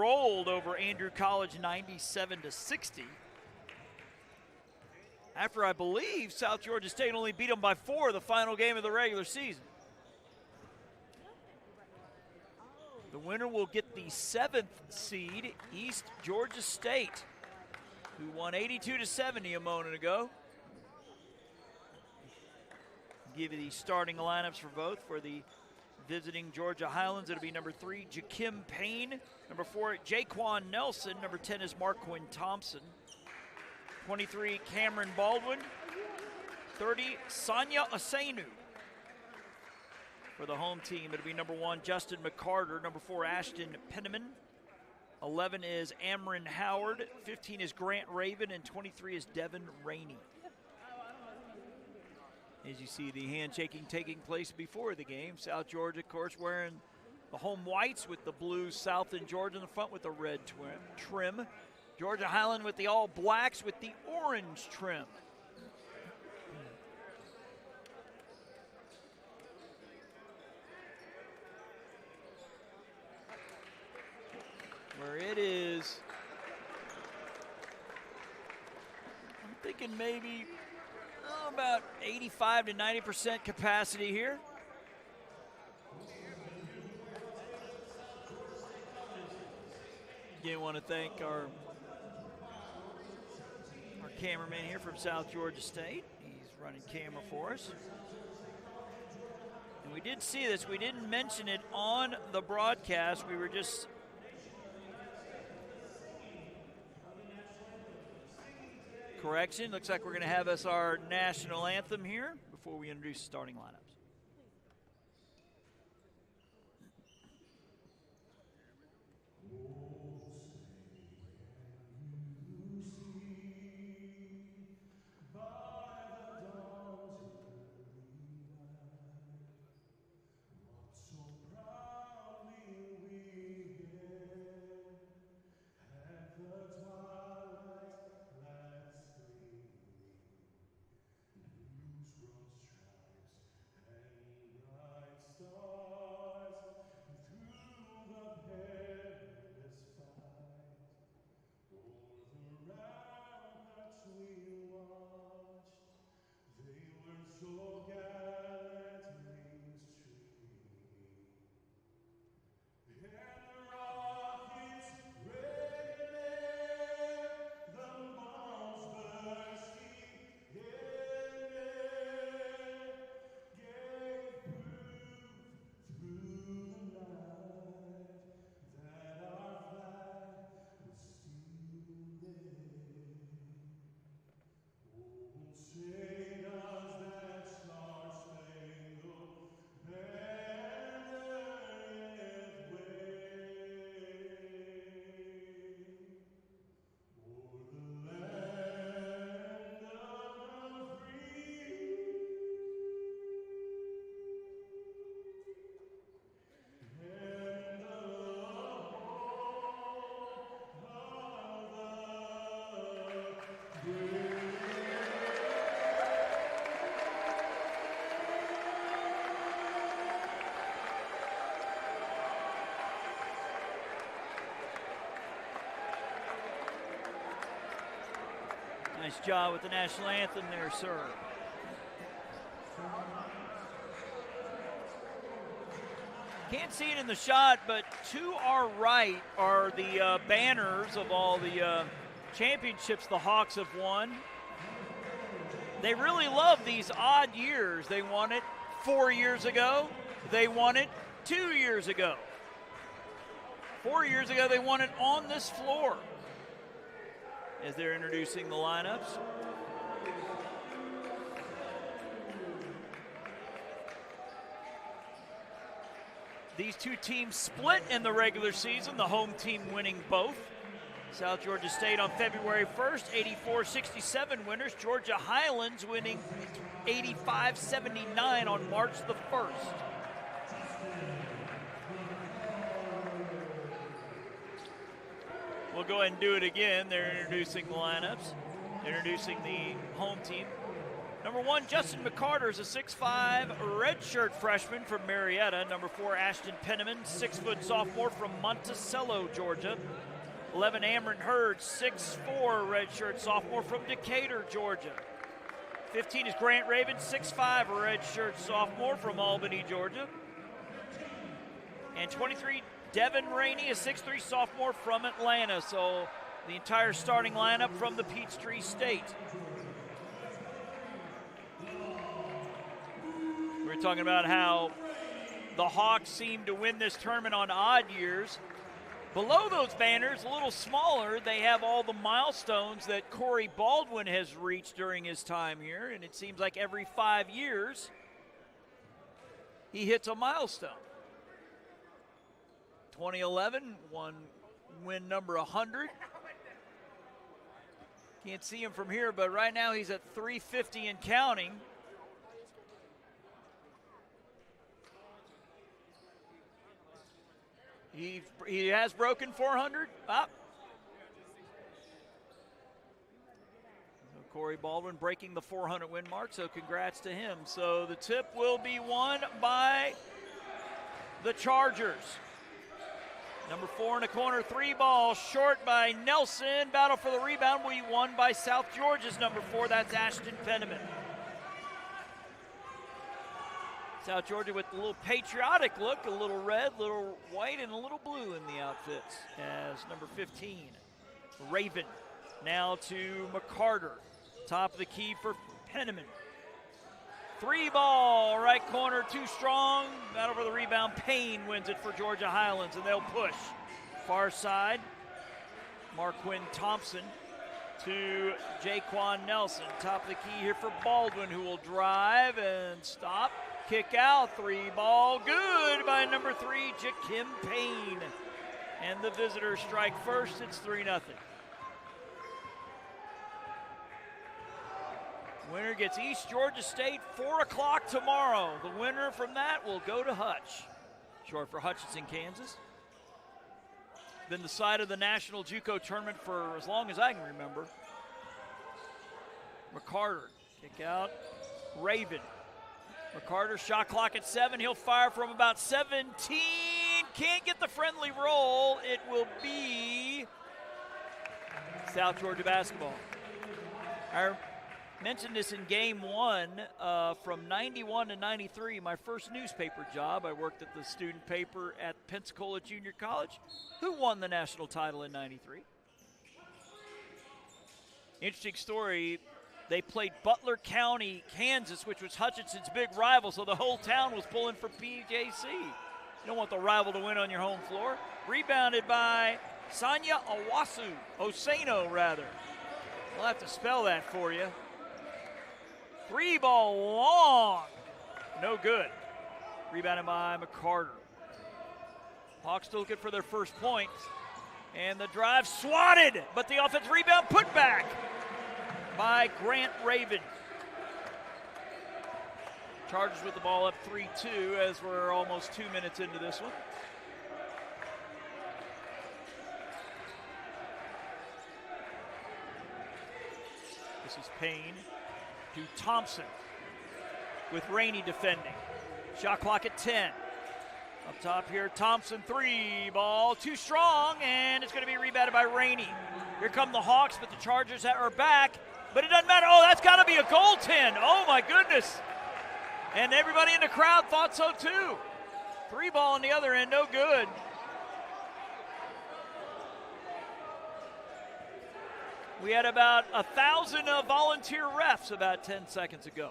rolled over Andrew College 97-60. After, I believe, South Georgia State only beat them by 4 the final game of the regular season. The winner will get the 7th seed, East Georgia State, who won 82-70 a moment ago. Give you the starting lineups for both. For the visiting Georgia Highlands, it'll be number 3, Jakim Payne. Number 4, Jaquan Nelson. Number 10 is Marquin Thompson. 23, Cameron Baldwin. 30, Sanya Asenu. For the home team, it'll be number 1, Justin McCarter. Number 4, Ashton Penniman. 11 is Amron Howard. 15 is Grant Raven. And 23 is Devin Rainey. As you see the handshaking taking place before the game. South Georgia, of course, wearing the home whites with the blue South and Georgia in the front with the red trim. Georgia Highland with the all blacks with the orange trim. Where it is, I'm thinking maybe about 85 to 90% capacity here. Again, want to thank our cameraman here from South Georgia State. He's running camera for us. And we did see this. We didn't mention it on the broadcast. We were just correction. Looks like we're going to have us our national anthem here before we introduce starting lineups. Nice job with the national anthem there, sir. Can't see it in the shot, but to our right are the banners of all the championships the Hawks have won. They really love these odd years. They won it 4 years ago. They won it 2 years ago. 4 years ago, they won it on this floor. As they're introducing the lineups. These two teams split in the regular season, the home team winning both. South Georgia State on February 1st, 84-67 winners. Georgia Highlands winning 85-79 on March the 1st. We'll go ahead and do it again. They're introducing the lineups. Introducing the home team. Number 1, Justin McCarter is a 6'5" redshirt freshman from Marietta. Number 4, Ashton Penniman, 6-foot sophomore from Monticello, Georgia. 11, Amron Hurd, 6'4" redshirt sophomore from Decatur, Georgia. 15 is Grant Raven, 6'5" redshirt sophomore from Albany, Georgia. And 23, Devin Rainey, a 6'3" sophomore from Atlanta. So the entire starting lineup from the Peachtree State. We're talking about how the Hawks seem to win this tournament on odd years. Below those banners, a little smaller, they have all the milestones that Corey Baldwin has reached during his time here, and it seems like every 5 years he hits a milestone. 2011, win number 100. Can't see him from here, but right now he's at 350 and counting. He has broken 400. Up. Corey Baldwin breaking the 400 win mark, so congrats to him. So the tip will be won by the Chargers. Number 4 in the corner, 3 ball short by Nelson. Battle for the rebound will be won by South Georgia's number 4. That's Ashton Penniman. South Georgia with a little patriotic look, a little red, a little white, and a little blue in the outfits as number 15, Raven. Now to McCarter. Top of the key for Penniman. 3 ball, right corner, too strong. Battle for the rebound. Payne wins it for Georgia Highlands, and they'll push. Far side, Marquin Thompson to Jaquan Nelson. Top of the key here for Baldwin, who will drive and stop. Kick out, 3 ball, good by number 3, Jakim Payne. And the visitors strike first, it's 3-0. Winner gets East Georgia State, 4 o'clock tomorrow. The winner from that will go to Hutch, short for Hutchinson, Kansas. Been the site of the National JUCO Tournament for as long as I can remember. McCarter, kick out, Raven. McCarter, shot clock at 7. He'll fire from about 17. Can't get the friendly roll. It will be South Georgia basketball. I mentioned this in game 1 from 91 to 93. My first newspaper job, I worked at the student paper at Pensacola Junior College. Who won the national title in 93? Interesting story. They played Butler County, Kansas, which was Hutchinson's big rival, so the whole town was pulling for PJC. You don't want the rival to win on your home floor. Rebounded by Sanya Osano, rather. We'll have to spell that for you. 3 ball long. No good. Rebounded by McCarter. Hawks still looking for their first point. And the drive swatted, but the offensive rebound put back by Grant Raven. Chargers with the ball up 3-2 as we're almost 2 minutes into this one. This is Payne to Thompson with Rainey defending. Shot clock at 10. Up top here, Thompson, 3 ball, too strong, and it's going to be rebounded by Rainey. Here come the Hawks, but the Chargers are back. But it doesn't matter. Oh, that's got to be a goaltend. Oh, my goodness. And everybody in the crowd thought so, too. 3 ball on the other end, no good. We had about 1,000 volunteer refs about 10 seconds ago.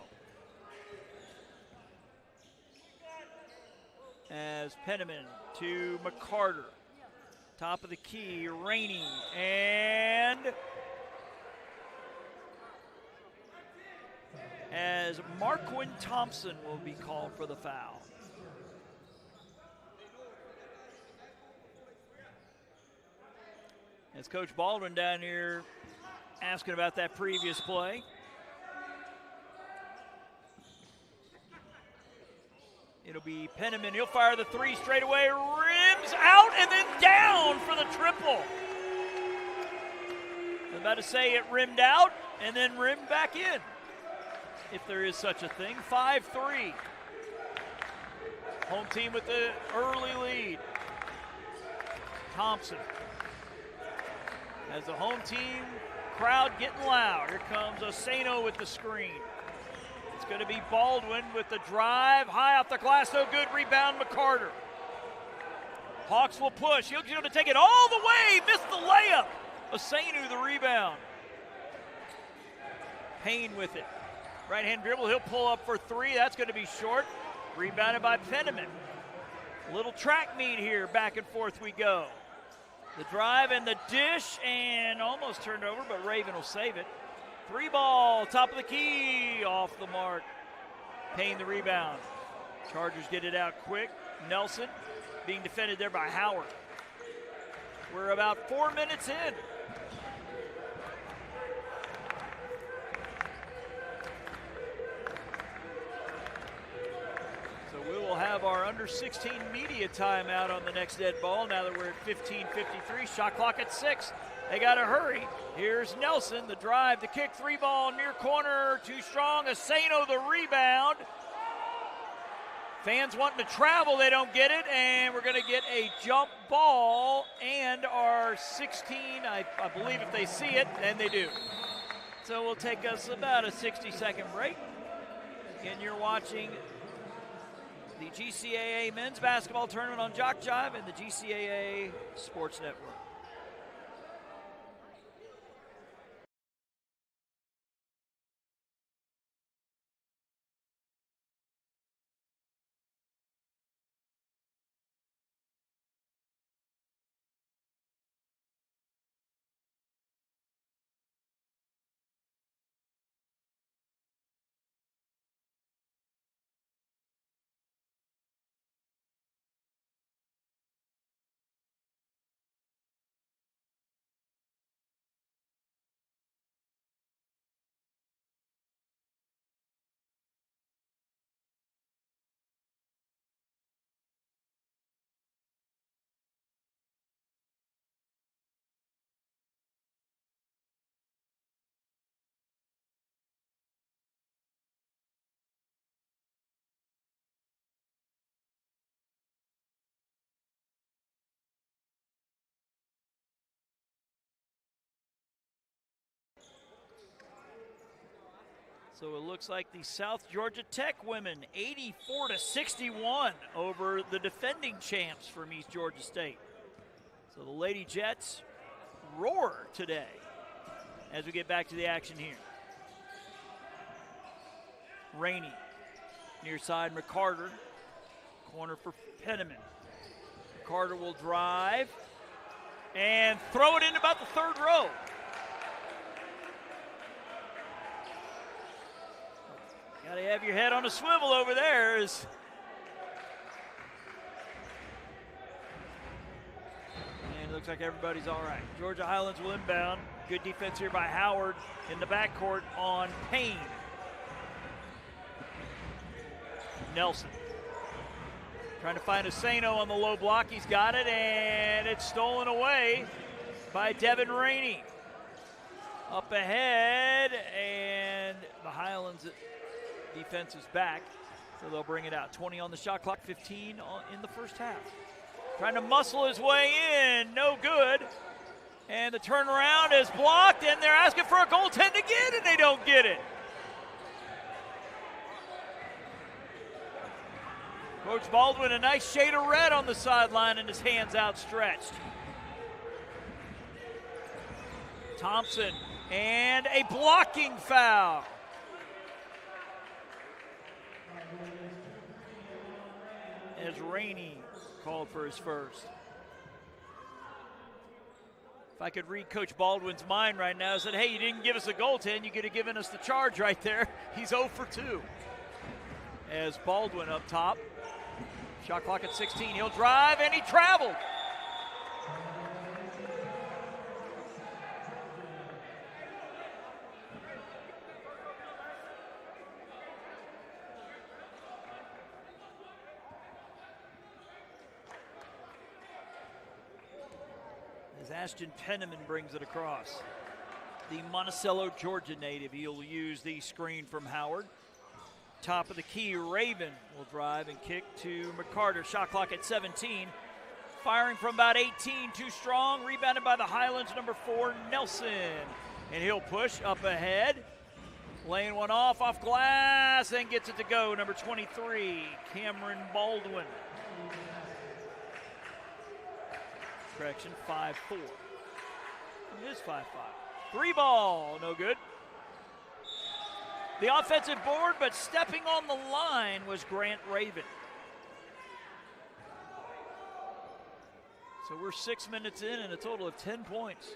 As Penniman to McCarter. Top of the key, Rainey, and as Marquin Thompson will be called for the foul. As Coach Baldwin down here asking about that previous play. It'll be Penniman. He'll fire the 3 straight away. Rims out and then down for the triple. I was about to say it rimmed out and then rimmed back in. if there is such a thing. 5-3. Home team with the early lead. Thompson. As the home team crowd getting loud. Here comes Osano with the screen. It's going to be Baldwin with the drive. High off the glass, no good. Rebound, McCarter. Hawks will push. He'll be able to take it all the way. Missed the layup. Osano the rebound. Payne with it. Right-hand dribble. He'll pull up for three. That's going to be short. Rebounded by Penniman. Little track meet here. Back and forth we go. The drive and the dish, and almost turned over, but Raven will save it. 3-ball, top of the key, off the mark. Payne the rebound. Chargers get it out quick. Nelson being defended there by Howard. We're about 4 minutes in. So we will have our under 16 media timeout on the next dead ball now that we're at 15:53. Shot clock at 6. They got to hurry. Here's Nelson, the drive, the kick, 3-ball near corner, too strong. Osano the rebound. Fans wanting to travel, they don't get it, and we're going to get a jump ball and our 16, I believe if they see it, and they do. So we'll take us about a 60-second break. And you're watching the GCAA Men's Basketball Tournament on JockJive and the GCAA Sports Network. So it looks like the South Georgia Tech women 84-61 over the defending champs from East Georgia State. So the Lady Jets roar today as we get back to the action here. Rainey, near side McCarter, corner for Penniman. McCarter will drive and throw it in about the third row. Got to have your head on a swivel over there. And it looks like everybody's all right. Georgia Highlands will inbound. Good defense here by Howard in the backcourt on Payne. Nelson trying to find Osano on the low block. He's got it, and it's stolen away by Devin Rainey. Up ahead, and the Highlands defense is back, so they'll bring it out. 20 on the shot clock, 15 in the first half. Trying to muscle his way in, no good. And the turnaround is blocked, and they're asking for a goaltend again, and they don't get it. Coach Baldwin, a nice shade of red on the sideline, and his hands outstretched. Thompson, and a blocking foul. As Rainey called for his first. If I could read Coach Baldwin's mind right now, I said, hey, you didn't give us a goaltend, you could have given us the charge right there. He's 0 for 2. As Baldwin up top. Shot clock at 16. He'll drive, and he traveled. As Ashton Penniman brings it across. The Monticello, Georgia native. He'll use the screen from Howard. top of the key. Raven will drive and kick to McCarter. Shot clock at 17. Firing from about 18, too strong. Rebounded by the Highlands, number 4, Nelson. And he'll push up ahead. Laying one off glass and gets it to go. Number 23, Cameron Baldwin. Correction, 5-4. It is 5-5. 3 ball, no good. The offensive board, but stepping on the line was Grant Raven. So we're 6 minutes in and a total of 10 points.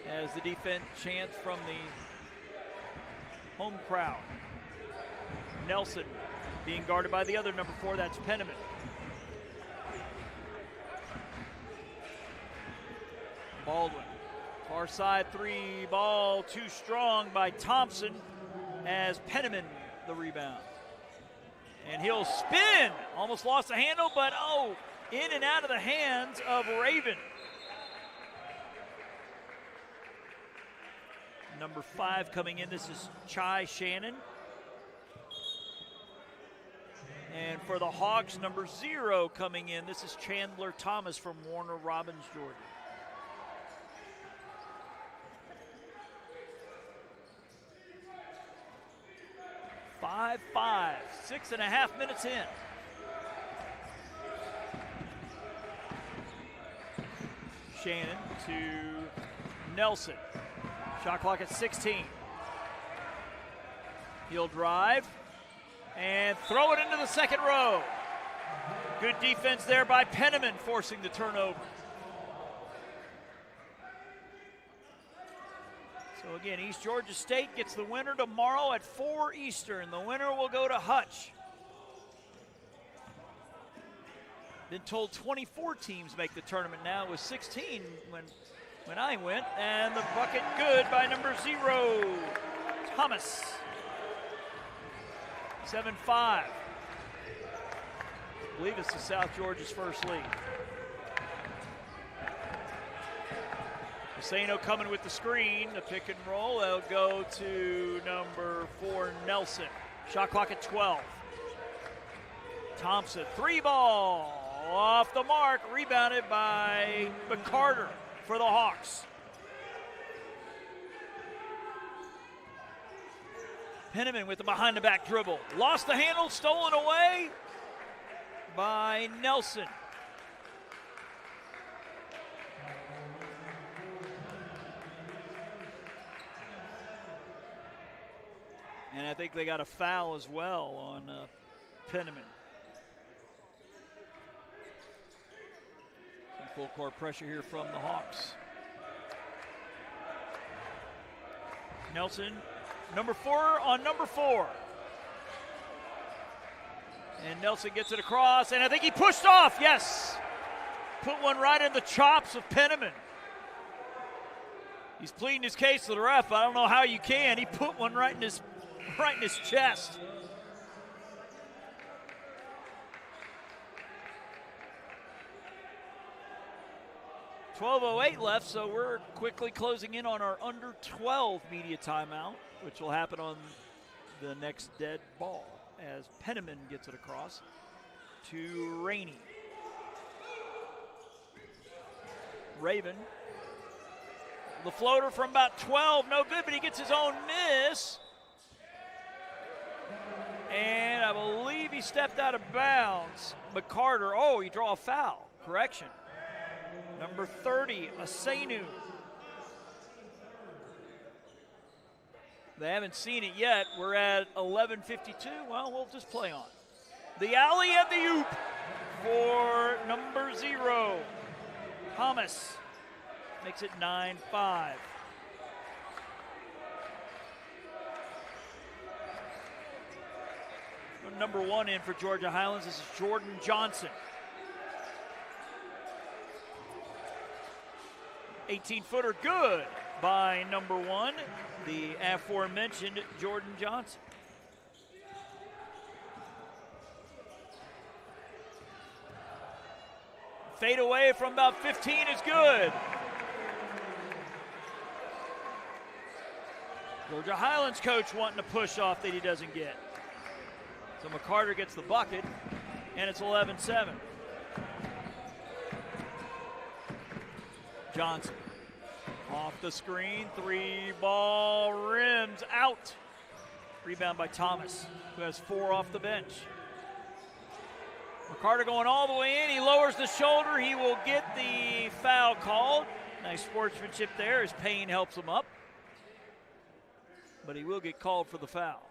As the defense chants from the home crowd. Nelson being guarded by the other number 4, that's Penniman. Baldwin, far side 3 ball, too strong by Thompson as Penniman the rebound. And he'll spin, almost lost the handle, but in and out of the hands of Raven. Number 5 coming in, this is Chai Shannon. And for the Hawks, number 0 coming in, this is Chandler Thomas from Warner Robins, Georgia. Five, 6.5 minutes in. Shannon to Nelson. Shot clock at 16. He'll drive and throw it into the second row. Good defense there by Penniman, forcing the turnover. So again, East Georgia State gets the winner tomorrow at 4 Eastern. The winner will go to Hutch. Been told 24 teams make the tournament now. It was 16 when I went. And the bucket good by number 0, Thomas. 7-5. I believe it's the South Georgia's first lead. Pisano coming with the screen, the pick and roll. They'll go to number 4, Nelson. Shot clock at 12. Thompson, 3 ball. Off the mark, rebounded by McCarter for the Hawks. Penniman with the behind-the-back dribble. Lost the handle, stolen away by Nelson. And I think they got a foul as well on Penniman. Some full court pressure here from the Hawks. Nelson, number 4 on number 4. And Nelson gets it across, and I think he pushed off, yes. Put one right in the chops of Penniman. He's pleading his case to the ref. I don't know how you can. He put one right in his chest. .12:08 left, so we're quickly closing in on our under 12 media timeout, which will happen on the next dead ball as Penniman gets it across to Rainey. Raven. The floater from about 12, no good, but he gets his own miss. And I believe he stepped out of bounds. McCarter, he draw a foul. Correction. Number 30, Asenu. They haven't seen it yet. We're at 11:52. Well, we'll just play on. The alley and the oop for number 0. Thomas makes it 9-5. Number 1 in for Georgia Highlands. This is Jordan Johnson. 18-footer good by number 1, the aforementioned Jordan Johnson. Fade away from about 15 is good. Georgia Highlands coach wanting to push off that he doesn't get. So McCarter gets the bucket, and it's 11-7. Johnson off the screen, 3-ball rims out. Rebound by Thomas, who has 4 off the bench. McCarter going all the way in. He lowers the shoulder. He will get the foul called. Nice sportsmanship there as Payne helps him up. But he will get called for the foul.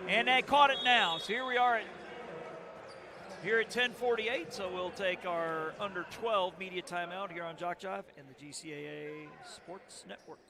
And they caught it now. So here we are here at 10:48. So we'll take our under 12 media timeout here on JockJive and the GCAA Sports Network.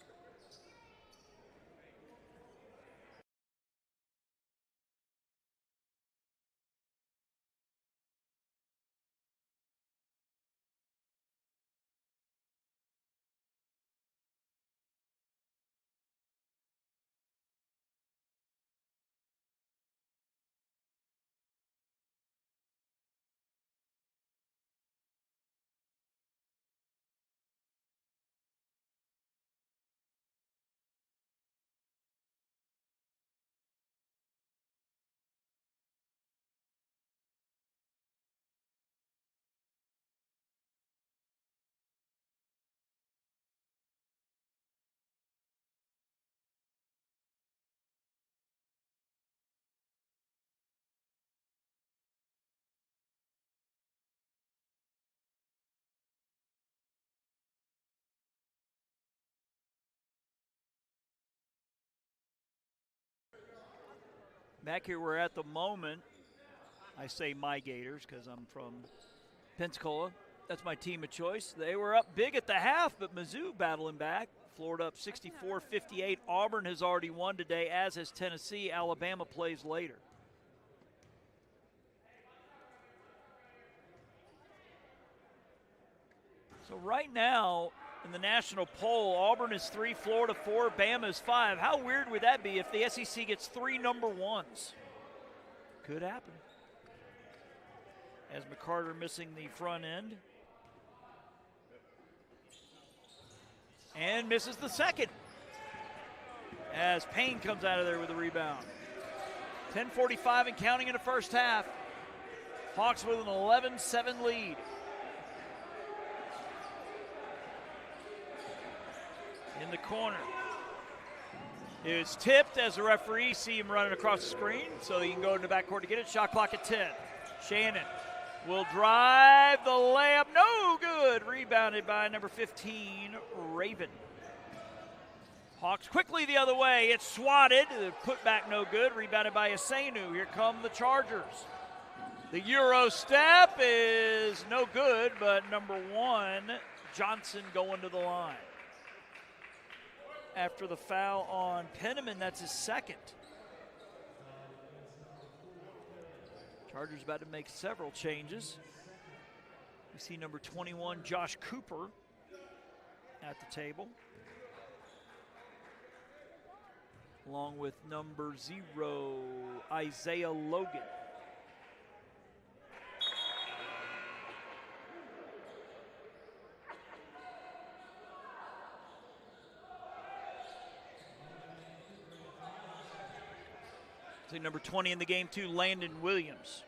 Back here we're at the moment, I say my Gators because I'm from Pensacola. That's my team of choice. They were up big at the half, but Mizzou battling back. Florida up 64-58. Auburn has already won today, as has Tennessee. Alabama plays later. So right now, in the national poll, Auburn is 3, Florida 4, Bama is 5. How weird would that be if the SEC gets 3 number 1s? Could happen. As McCarter missing the front end. And misses the second. As Payne comes out of there with a rebound. 10:45 and counting in the first half. Hawks with an 11-7 lead. In the corner. It's tipped as the referee see him running across the screen, so he can go to the backcourt to get it. Shot clock at 10. Shannon will drive the layup. No good. Rebounded by number 15, Raven. Hawks quickly the other way. It's swatted. The putback no good. Rebounded by Asenu. Here come the Chargers. The Euro step is no good, but number 1, Johnson going to the line. After the foul on Penniman, that's his second. Chargers about to make several changes. We see number 21, Josh Cooper, at the table, along with number 0, Isaiah Logan. Number 20 in the game, too, Landon Williams.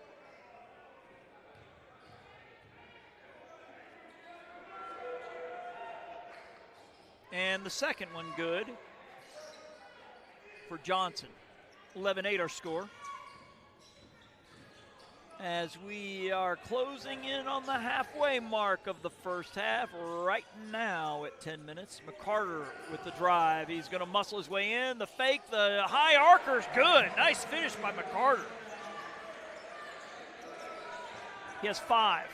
And the second one good for Johnson. 11-8 our score. As we are closing in on the halfway mark of the first half right now at 10 minutes. McCarter with the drive. He's going to muscle his way in. The fake, the high arcer's good. Nice finish by McCarter. He has 5.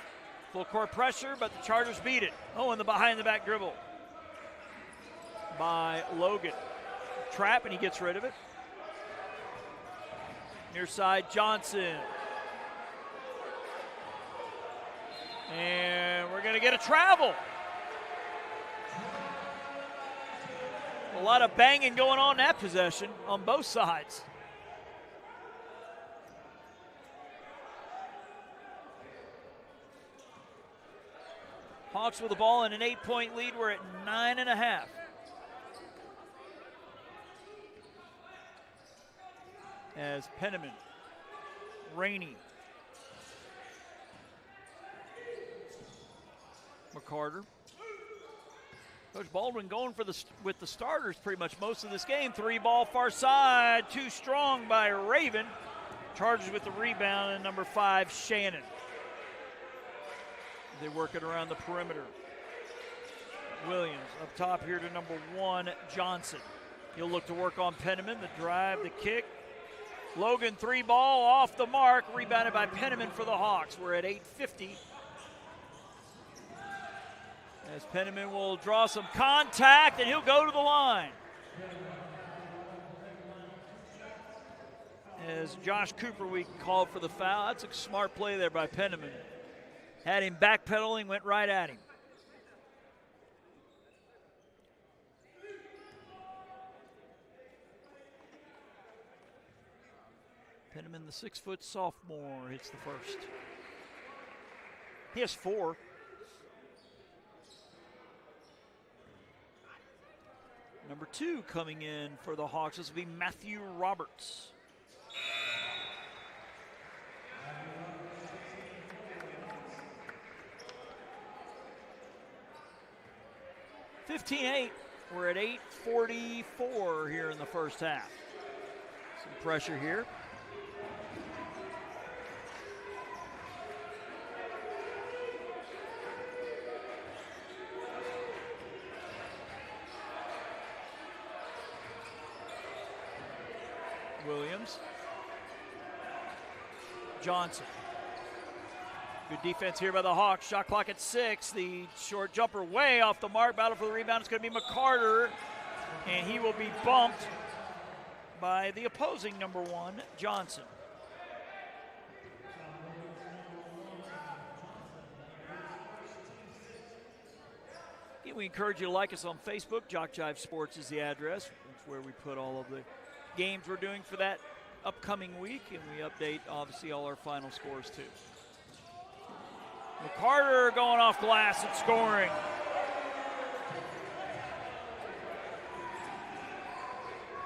Full court pressure, but the Chargers beat it. Oh, and the behind the back dribble by Logan. Trap, and he gets rid of it. Near side, Johnson. And we're going to get a travel. A lot of banging going on in that possession on both sides. Hawks with the ball in an 8-point lead. We're at 9.5. as Penniman, Rainey, McCarter. Coach Baldwin going for with the starters pretty much most of this game. 3-ball far side, too strong by Raven. Charges with the rebound, and number 5, Shannon. They work it around the perimeter. Williams up top here to number 1, Johnson. He'll look to work on Penniman, the drive, the kick. Logan 3-ball off the mark, rebounded by Penniman for the Hawks. We're at 8:50. As Penniman will draw some contact, and he'll go to the line. As Josh Cooper, we called for the foul. That's a smart play there by Penniman. Had him backpedaling, went right at him. Penniman, the 6-foot sophomore, hits the first. He has 4. Number 2 coming in for the Hawks, this will be Matthew Roberts. (15-8). We're at 8:44 here in the first half. Some pressure here. Williams. Johnson. Good defense here by the Hawks. Shot clock at 6. The short jumper way off the mark. Battle for the rebound. It's going to be McCarter. And he will be bumped by the opposing number 1, Johnson. Again, we encourage you to like us on Facebook. JockJive Sports is the address. That's where we put all of the games we're doing for that upcoming week, and we update obviously all our final scores too. McCarter going off glass and scoring.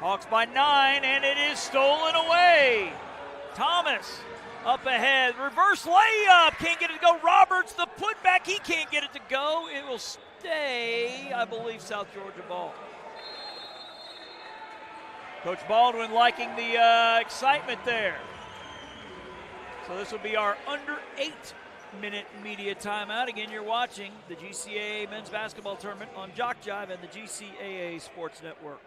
Hawks by 9, and it is stolen away. Thomas up ahead, reverse layup, can't get it to go. Roberts, the putback, he can't get it to go. It will stay, I believe, South Georgia ball. Coach Baldwin liking the excitement there. So this will be our under 8-minute media timeout. Again, you're watching the GCAA Men's Basketball Tournament on JockJive and the GCAA Sports Network.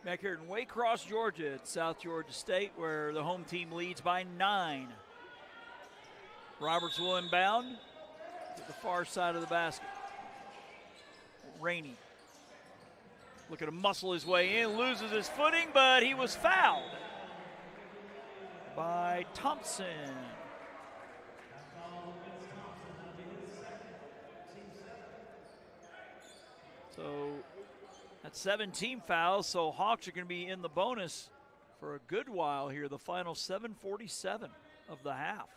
Back here in Waycross, Georgia at South Georgia State, where the home team leads by 9. Roberts will inbound to the far side of the basket. Rainey looking to muscle his way in, loses his footing, but he was fouled by Thompson. So that's 17 fouls, so Hawks are going to be in the bonus for a good while here, the final 7:47 of the half.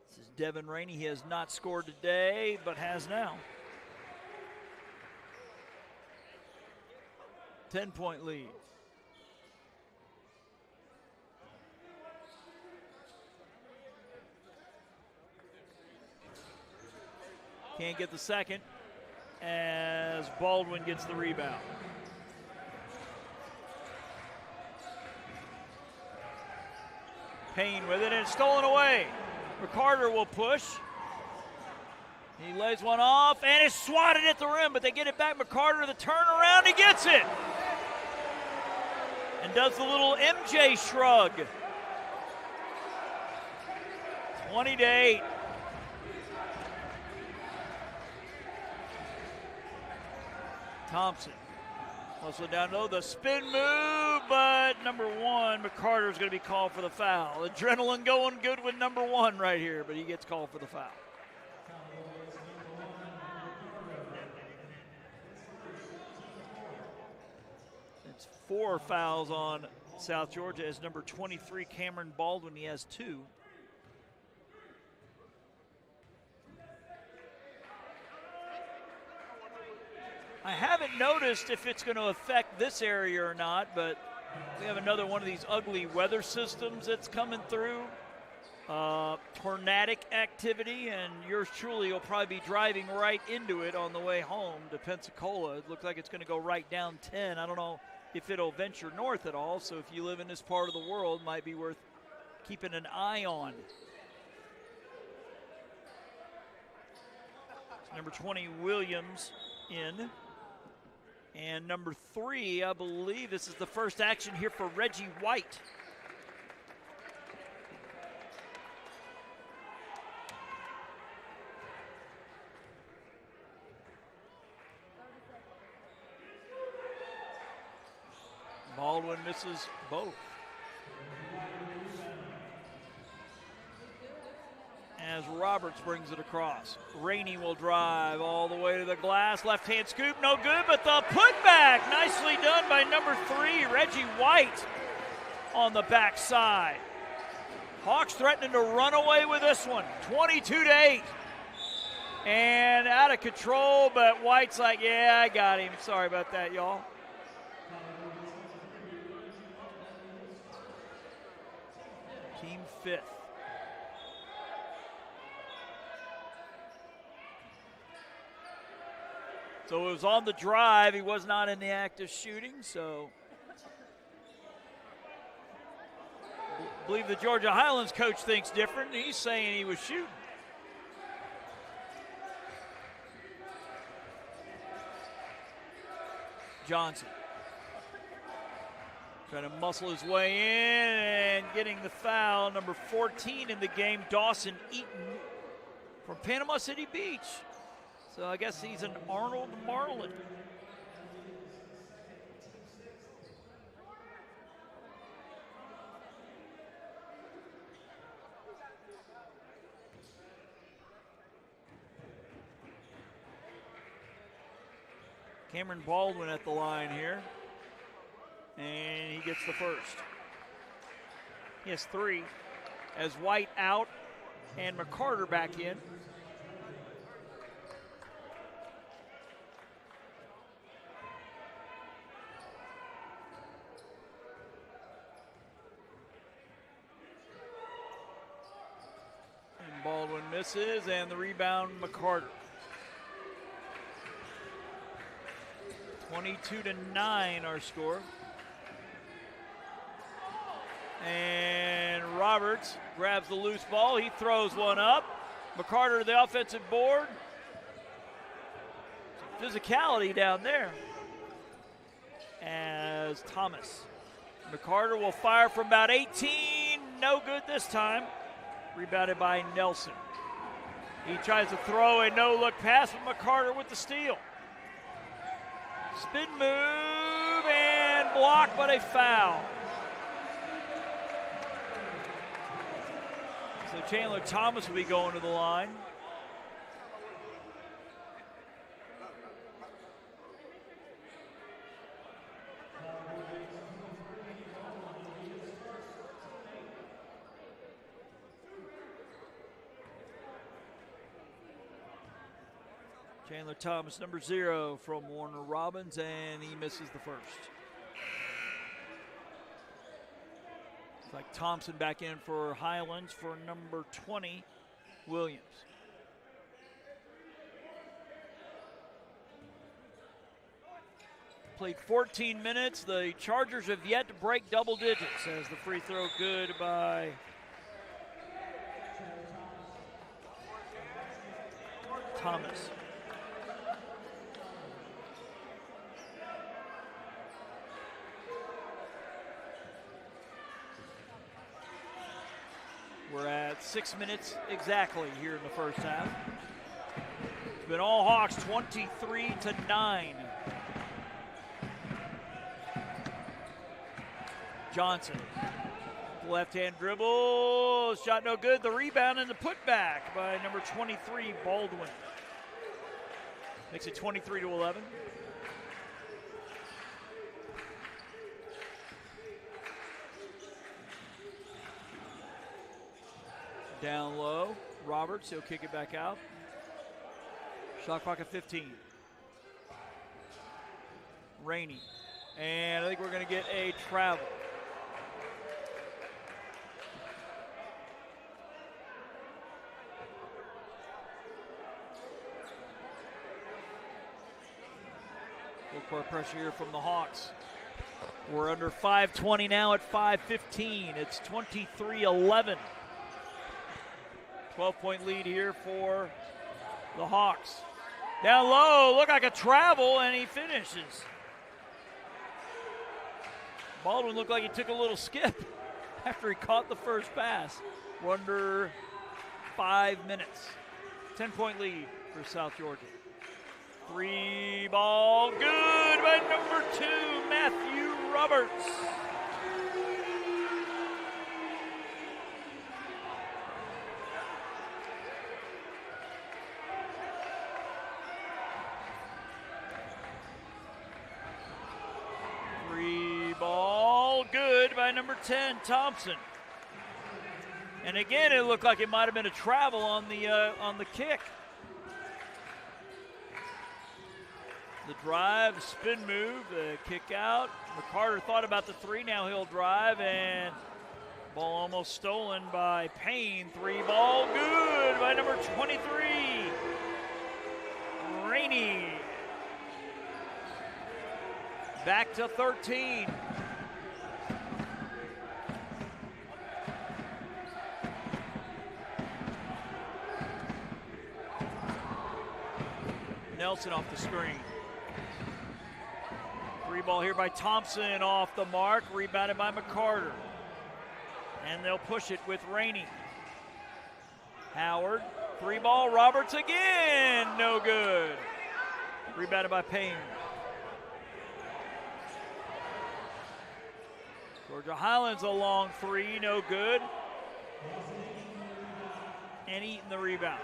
This is Devin Rainey. He has not scored today, but has now. 10-point lead. Can't get the second as Baldwin gets the rebound. Payne with it, and it's stolen away. McCarter will push. He lays one off, and it's swatted at the rim, but they get it back. McCarter, the turnaround, he gets it. And does the little MJ shrug. 20-8. Thompson also down low, the spin move, but number one, McCarter is going to be called for the foul. Adrenaline going good with number one right here, but he gets called for the foul. It's 4 fouls on South Georgia as number 23, Cameron Baldwin, he has 2. I haven't noticed if it's going to affect this area or not, but we have another one of these ugly weather systems that's coming through. Tornadic activity, and yours truly will probably be driving right into it on the way home to Pensacola. It looks like it's going to go right down 10. I don't know if it'll venture north at all, so if you live in this part of the world, it might be worth keeping an eye on. Number 20, Williams, in. And number 3, I believe this is the first action here for Reggie White. Baldwin misses both. As Roberts brings it across. Rainey will drive all the way to the glass. Left-hand scoop, no good, but the putback, nicely done by number 3, Reggie White on the backside. Hawks threatening to run away with this one, 22-8. And out of control, but White's like, yeah, I got him. Sorry about that, y'all. Team 5th. So it was on the drive. He was not in the act of shooting, so I believe the Georgia Highlands coach thinks different. He's saying he was shooting. Johnson trying to muscle his way in and getting the foul. Number 14 in the game, Dawson Eaton from Panama City Beach. So I guess he's an Arnold Marlin. Cameron Baldwin at the line here. And he gets the first. He has 3. As White out and McCarter back in. Baldwin misses, and the rebound, McCarter. 22-9 our score. And Roberts grabs the loose ball. He throws one up. McCarter to the offensive board. Some physicality down there. As Thomas. McCarter will fire from about 18. No good this time. Rebounded by Nelson. He tries to throw a no-look pass, but McCarter with the steal. Spin move and blocked, but a foul. So Chandler Thomas will be going to the line. Chandler Thomas, number 0 from Warner Robins, and he misses the first. It's like Thompson back in for Highlands for number 20, Williams. Played 14 minutes. The Chargers have yet to break double digits as the free throw good by Thomas. We're at 6 minutes exactly here in the first half. It's been all Hawks, 23-9. Johnson, left-hand dribble, shot no good. The rebound and the putback by number 23, Baldwin. Makes it 23-11. Down low, Roberts, he'll kick it back out. Shot clock at 15. Rainey, and I think we're going to get a travel. Full court pressure here from the Hawks. We're under 5:20 now at 5:15. It's 23-11. 12-point lead here for the Hawks. Down low, look like a travel, and he finishes. Baldwin looked like he took a little skip after he caught the first pass. We're under 5 minutes. 10-point lead for South Georgia. Three ball, good by number 2, Matthew Roberts. Three ball, good by number 10, Thompson. And again, it looked like it might have been a travel on the kick. The drive, spin move, the kick out. McCarter thought about the three, now he'll drive, and ball almost stolen by Payne. Three ball, good by number 23, Rainey. Back to 13. Nelson off the screen. Three ball here by Thompson off the mark, rebounded by McCarter. And they'll push it with Rainey. Howard, three ball, Roberts again, no good. Rebounded by Payne. Georgia Highlands a long three, no good. And Eaton the rebound.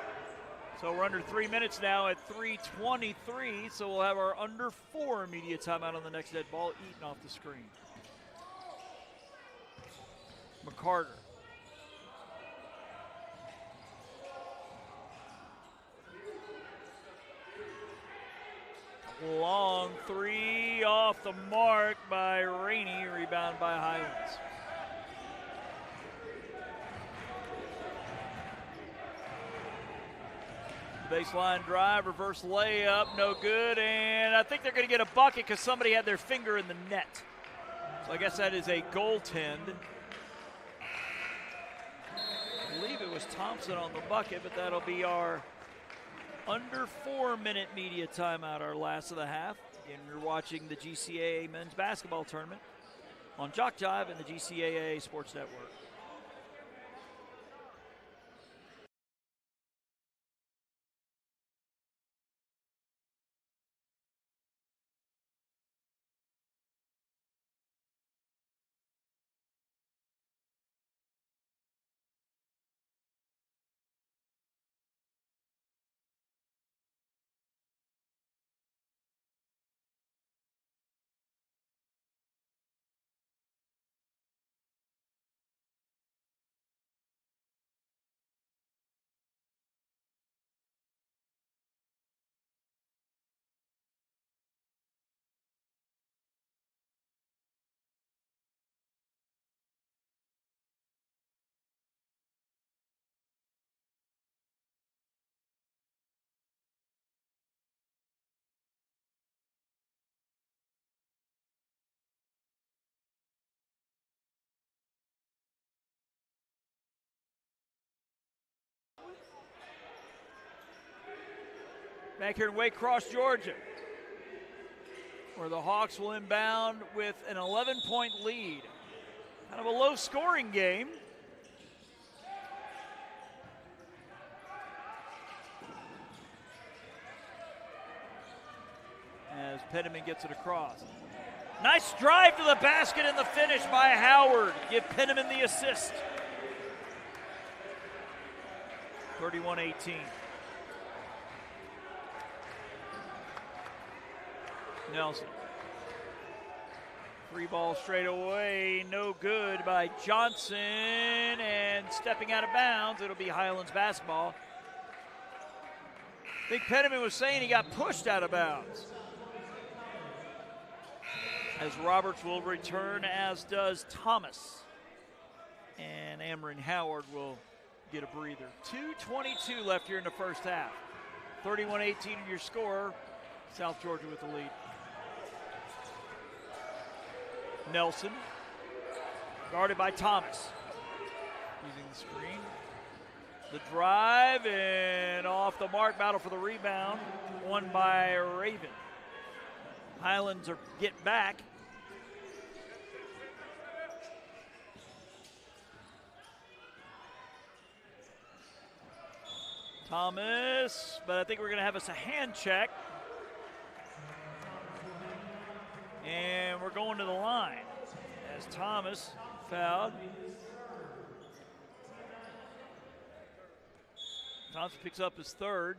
So we're under 3 minutes now at 3:23, so we'll have our under 4 immediate timeout on the next dead ball. Eaton off the screen. McCarter. Long three off the mark by Rainey, rebound by Highlands. Baseline drive, reverse layup, no good, and I think they're going to get a bucket because somebody had their finger in the net. So I guess that is a goaltend. I believe it was Thompson on the bucket, but that'll be our under 4 minute media timeout, our last of the half. Again, you're watching the GCAA men's basketball tournament on JockJive and the GCAA Sports Network. back here in Waycross, Georgia, where the Hawks will inbound with an 11-point lead. Kind of a low-scoring game. As Penniman gets it across. Nice drive to the basket and the finish by Howard. Give Penniman the assist. 31-18. Nelson. Free ball straight away, no good by Johnson, and stepping out of bounds, it'll be Highlands basketball. I think Penniman was saying he got pushed out of bounds. As Roberts will return, as does Thomas. And Amron Howard will get a breather. 2:22 left here in the first half. 31-18 your score. South Georgia with the lead. Nelson, guarded by Thomas. Using the screen. The drive, and off the mark, battle for the rebound. Won by Raven. Highlands are get back. Thomas, but I think we're going to have us a hand check. And we're going to the line as Thomas fouled. Thomas picks up his third.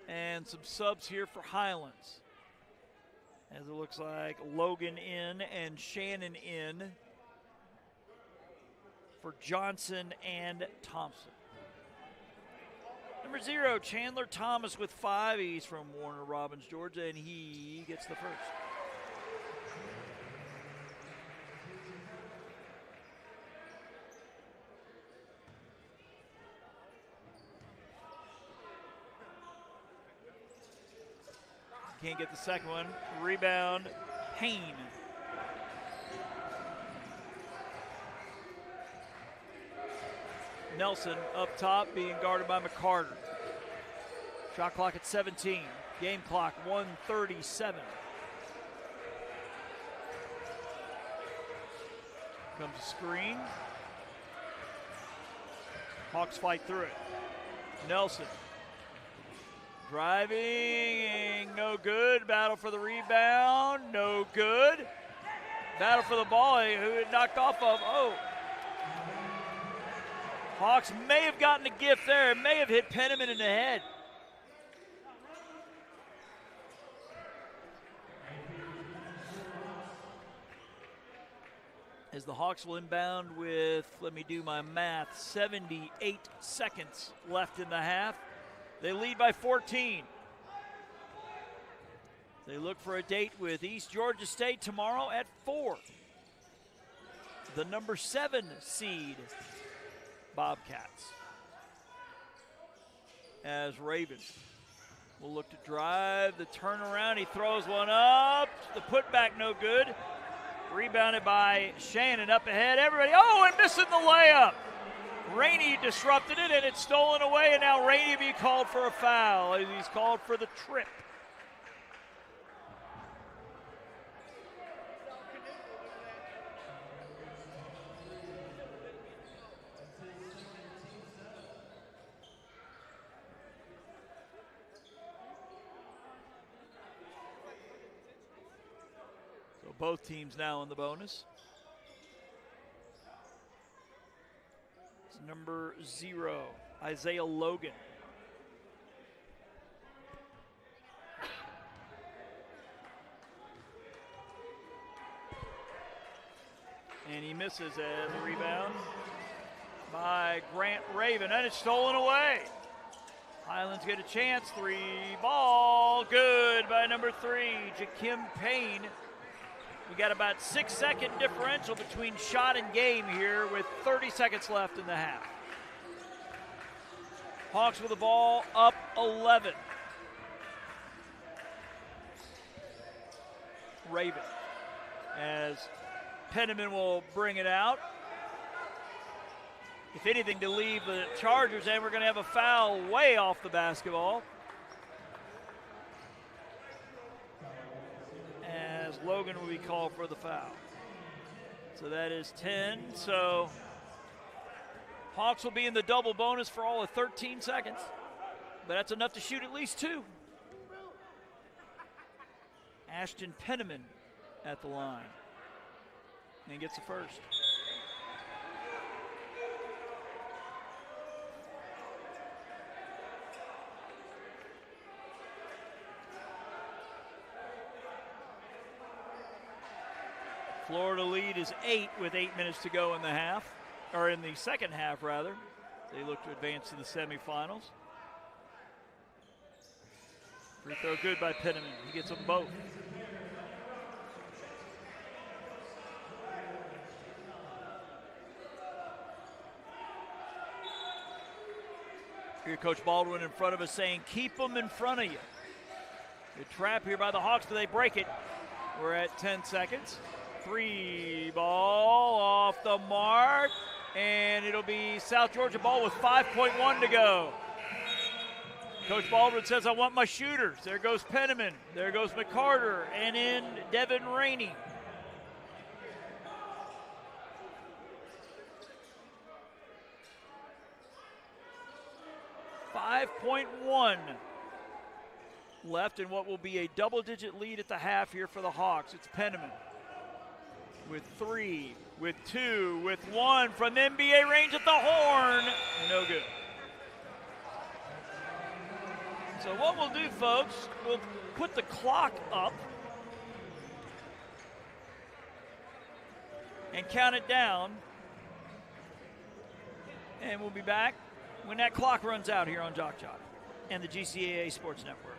And some subs here for Highlands. As it looks like Logan in and Shannon in for Johnson and Thompson. Number 0, Chandler Thomas with 5. He's from Warner Robins, Georgia, and he gets the first. Can't get the second one. Rebound, Payne. Nelson up top being guarded by McCarter. Shot clock at 17. Game clock 1:37. Comes a screen. Hawks fight through it. Nelson. Driving, no good. Battle for the rebound, no good. Battle for the ball, who had knocked off of, Hawks may have gotten a gift there. It may have hit Penniman in the head. As the Hawks will inbound with, let me do my math, 78 seconds left in the half. They lead by 14. They look for a date with East Georgia State tomorrow at 4. The number 7 seed, Bobcats. As Raven will look to drive, the turnaround, he throws one up, the putback no good. Rebounded by Shannon up ahead, everybody, and missing the layup. Rainey disrupted it, and it's stolen away, and now Rainey will be called for a foul. He's called for the trip. So both teams now in the bonus. Number 0, Isaiah Logan. And he misses as a rebound by Grant Raven, and it's stolen away. Highlands get a chance, 3 ball, good by number 3, Jakim Payne. We got about 6-second differential between shot and game here with 30 seconds left in the half. Hawks with the ball up 11. Raven as Penniman will bring it out. If anything, to leave the Chargers, and we're going to have a foul way off the basketball. Logan will be called for the foul. So that is 10. So Hawks will be in the double bonus for all of 13 seconds. But that's enough to shoot at least 2. Ashton Penniman at the line. And gets the first. Florida lead is 8 with 8 minutes to go in the half, or in the second half rather. They look to advance to the semifinals. Free throw good by Penniman. He gets them both. Here, Coach Baldwin in front of us saying, keep them in front of you. Good trap here by the Hawks, but they break it. We're at 10 seconds. 3 ball off the mark, and it'll be South Georgia ball with 5.1 to go. Coach Baldwin says, I want my shooters. There goes Penniman. There goes McCarter, and in Devin Rainey. .1 left in what will be a double-digit lead at the half here for the Hawks. It's Penniman with 3, with 2, with 1 from NBA range at the horn. No good. So what we'll do, folks, we'll put the clock up and count it down. And we'll be back when that clock runs out here on JockJive and the GCAA Sports Network.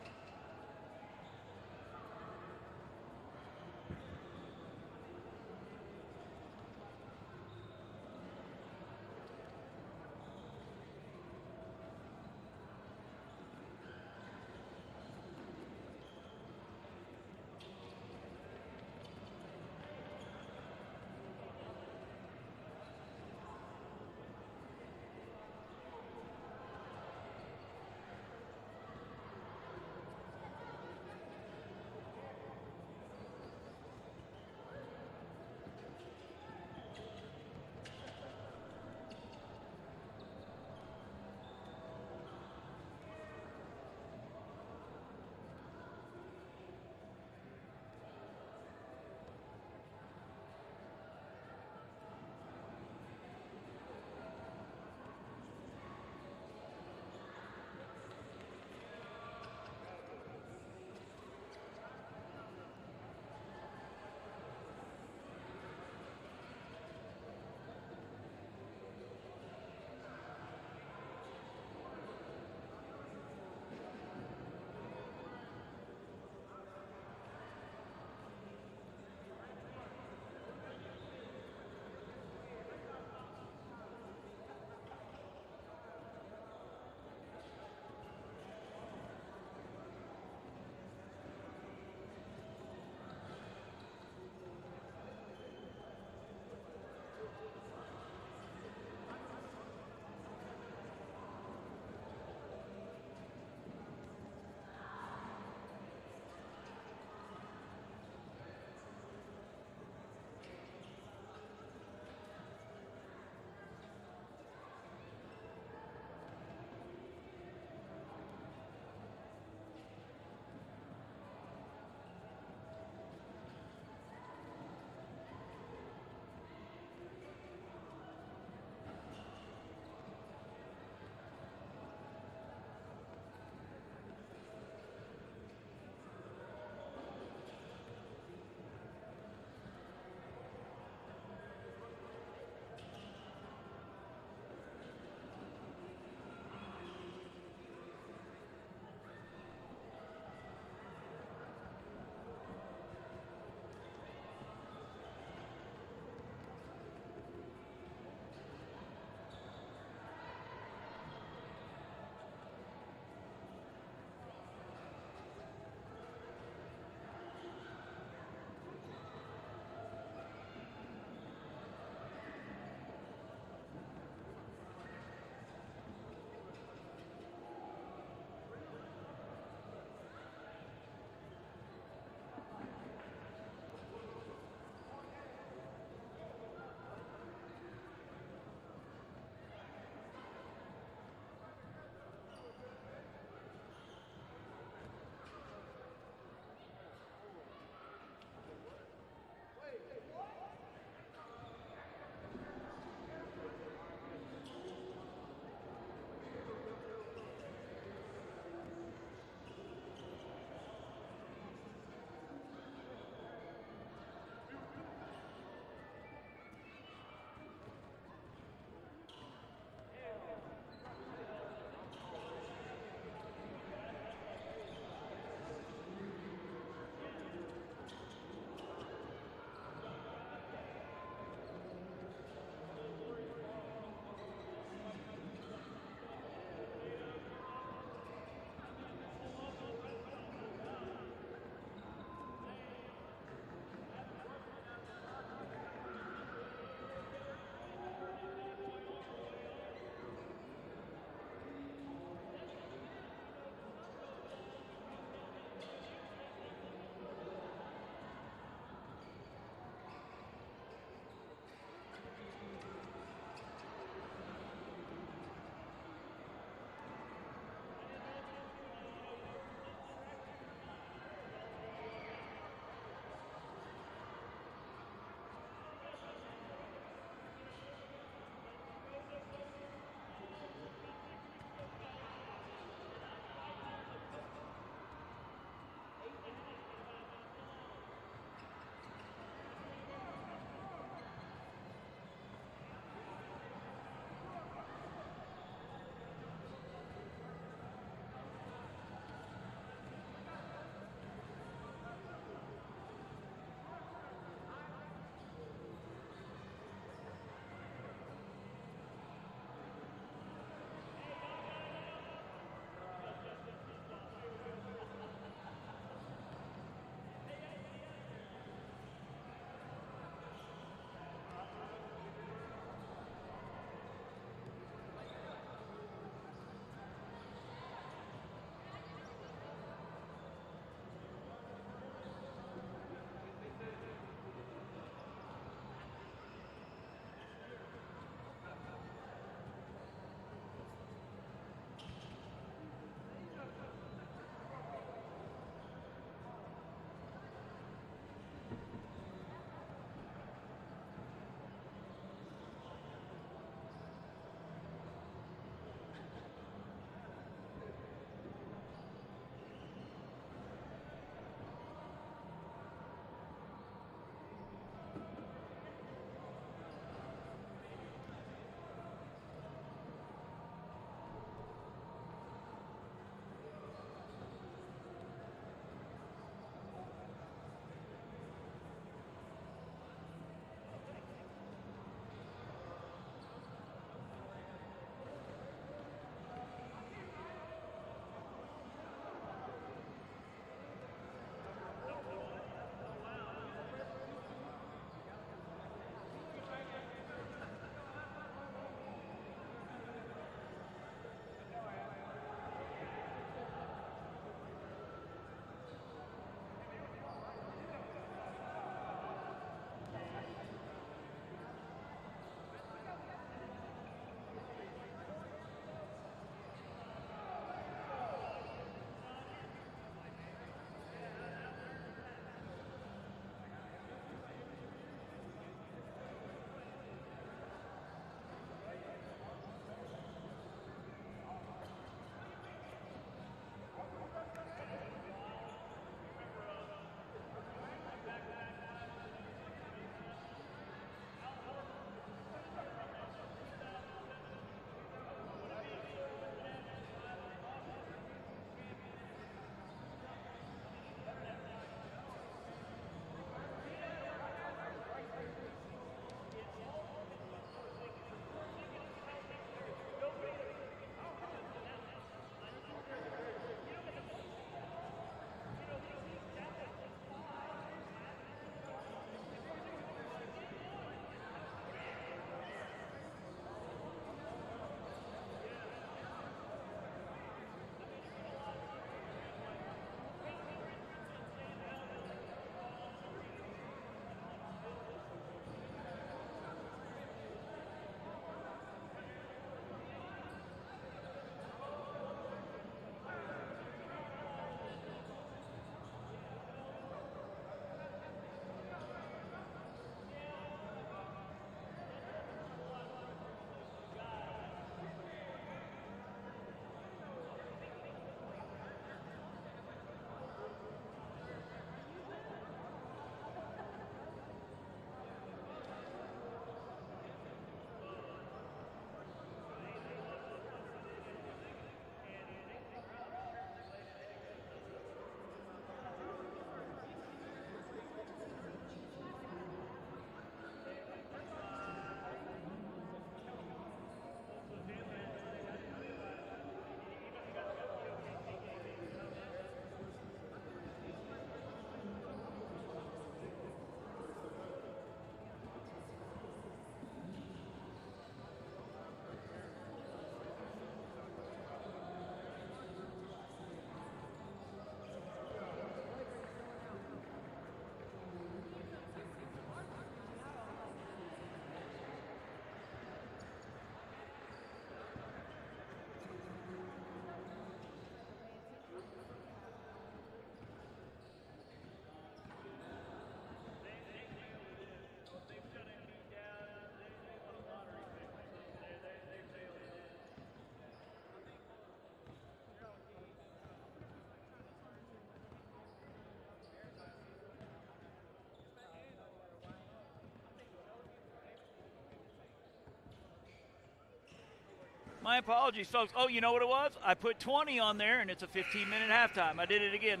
My apologies, folks. Oh, you know what it was? I put 20 on there, and it's a 15-minute halftime. I did it again.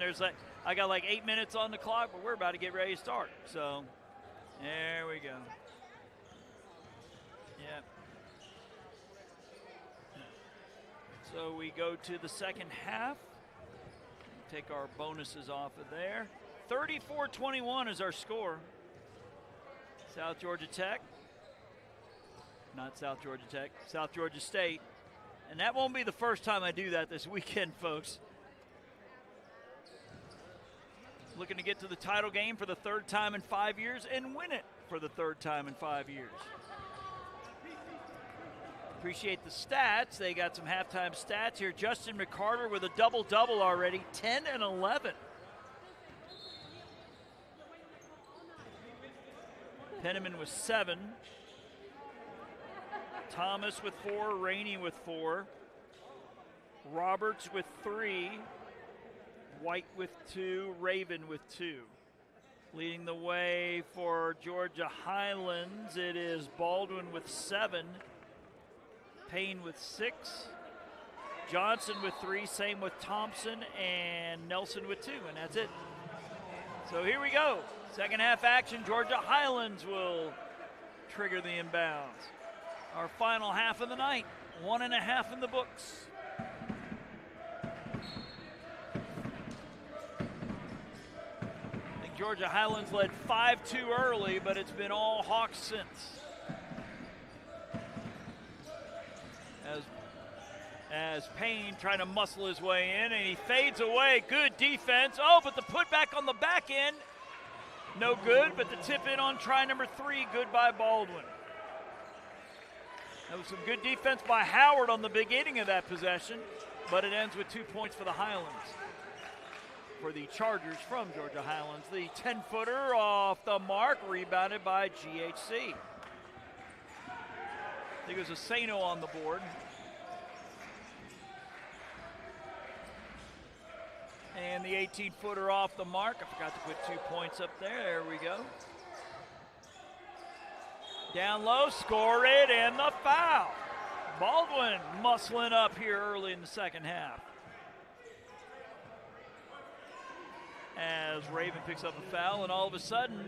I got like 8 minutes on the clock, but we're about to get ready to start. So, there we go. Yeah. So we go to the second half. Take our bonuses off of there. 34-21 is our score. South Georgia Tech. Not South Georgia Tech, South Georgia State. And that won't be the first time I do that this weekend, folks. Looking to get to the title game for the third time in 5 years and win it for the third time in 5 years. Appreciate the stats. They got some halftime stats here. Justin McCarter with a double-double already, 10 and 11. Penniman with 7. Thomas with 4, Rainey with 4. Roberts with 3. White with 2, Raven with 2. Leading the way for Georgia Highlands, it is Baldwin with 7. Payne with 6. Johnson with 3, same with Thompson, and Nelson with 2, and that's it. So here we go. Second half action, Georgia Highlands will trigger the inbounds. Our final half of the night, 1.5 in the books. I think Georgia Highlands led 5-2 early, but it's been all Hawks since. As Payne trying to muscle his way in, and he fades away. Good defense. Oh, but the putback on the back end, no good, but the tip in on try number 3, good by Baldwin. That was some good defense by Howard on the beginning of that possession, but it ends with 2 points for the Highlands. For the Chargers from Georgia Highlands, the 10-footer off the mark, rebounded by GHC. I think it was Asano on the board. And the 18-footer off the mark. I forgot to put 2 points up there. There we go. Down low, score it, and the foul. Baldwin muscling up here early in the second half. As Raven picks up a foul, and all of a sudden,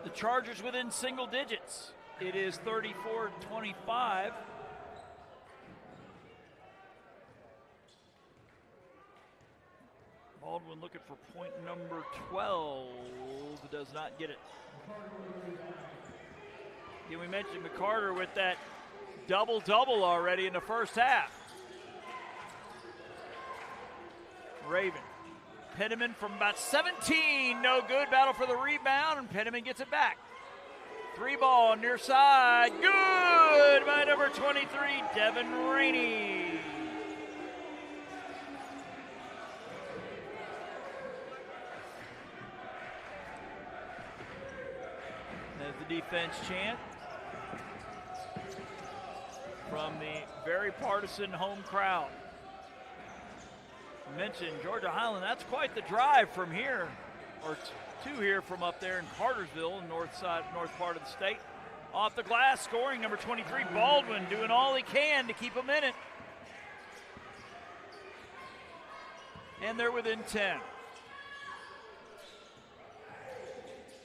the Chargers within single digits. It is 34-25. Baldwin looking for point number 12, does not get it. Again, we mentioned McCarter with that double-double already in the first half. Raven. Penniman from about 17, no good. Battle for the rebound, and Penniman gets it back. 3-ball near side, good by number 23, Devin Rainey. The defense chant from the very partisan home crowd. Mentioned Georgia Highland, that's quite the drive from here, or to here from up there in Cartersville, north part of the state. Off the glass, scoring number 23, Baldwin, doing all he can to keep them in it. And they're within 10.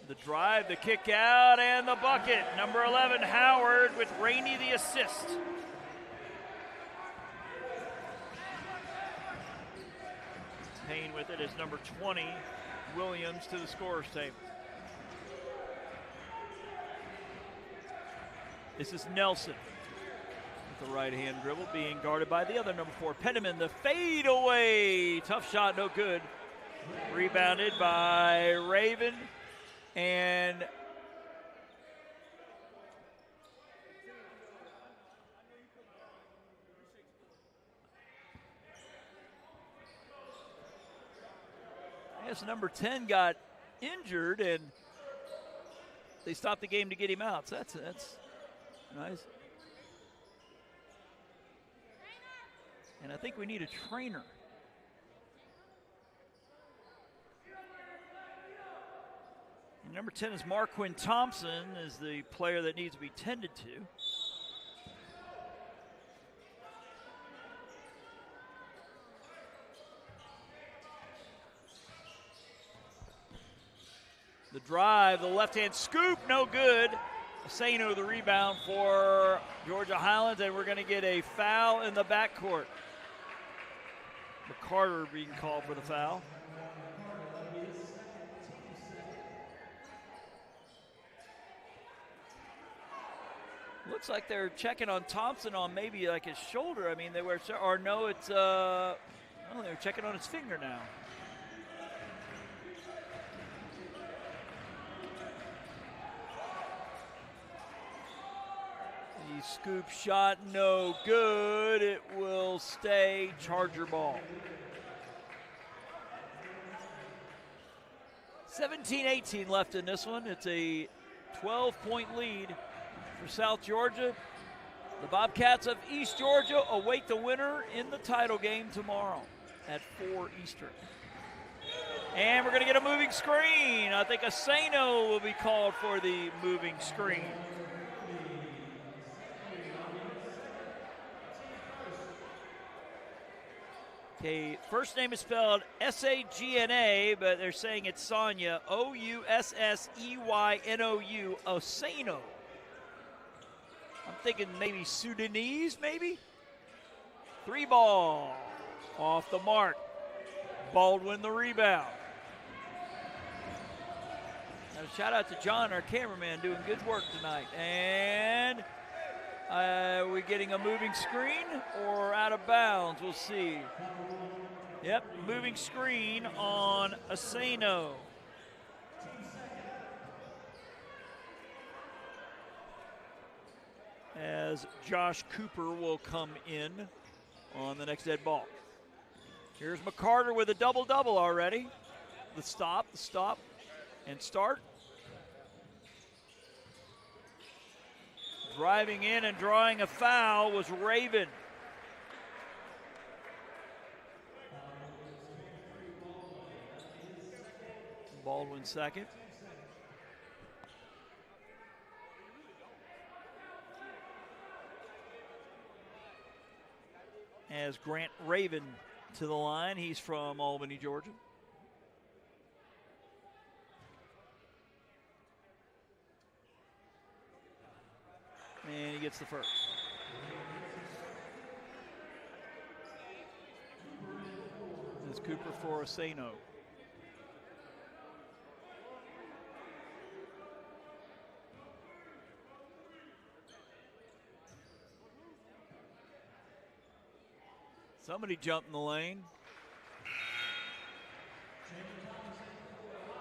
The drive, the kick out, and the bucket. Number 11, Howard, with Rainey the assist. Payne with it is number 20, Williams to the scorer's table. This is Nelson with the right-hand dribble, being guarded by the other number 4, Penniman. The fade away, tough shot, no good. Rebounded by Raven. And I guess number 10 got injured, and they stopped the game to get him out. So that's nice. And I think we need a trainer. Number 10 is Marquin Thompson, is the player that needs to be tended to. The drive, the left-hand scoop, no good. Asano the rebound for Georgia Highlands, and we're going to get a foul in the backcourt. McCarter being called for the foul. Looks like they're checking on Thompson on maybe like his shoulder. I mean, they were, or no, it's, they're checking on his finger now. The scoop shot, no good. It will stay Charger ball. 17-18 left in this one. It's a 12-point lead for South Georgia. The Bobcats of East Georgia await the winner in the title game tomorrow at 4 Eastern. And we're going to get a moving screen. I think Asano will be called for the moving screen. Okay, first name is spelled S-A-G-N-A, but they're saying it's Sonya, O-U-S-S-E-Y-N-O-U, Asano. I'm thinking maybe Sudanese, maybe? 3 ball, off the mark. Baldwin the rebound. Now, shout out to John, our cameraman, doing good work tonight. And are we getting a moving screen or out of bounds? We'll see. Yep, moving screen on Asano. As Josh Cooper will come in on the next dead ball. Here's McCarter with a double-double already. The stop, and start. Driving in and drawing a foul was Raven. Baldwin second. As Grant Raven to the line. He's from Albany, Georgia. And he gets the first. This is Cooper for Asano. Somebody jumped in the lane.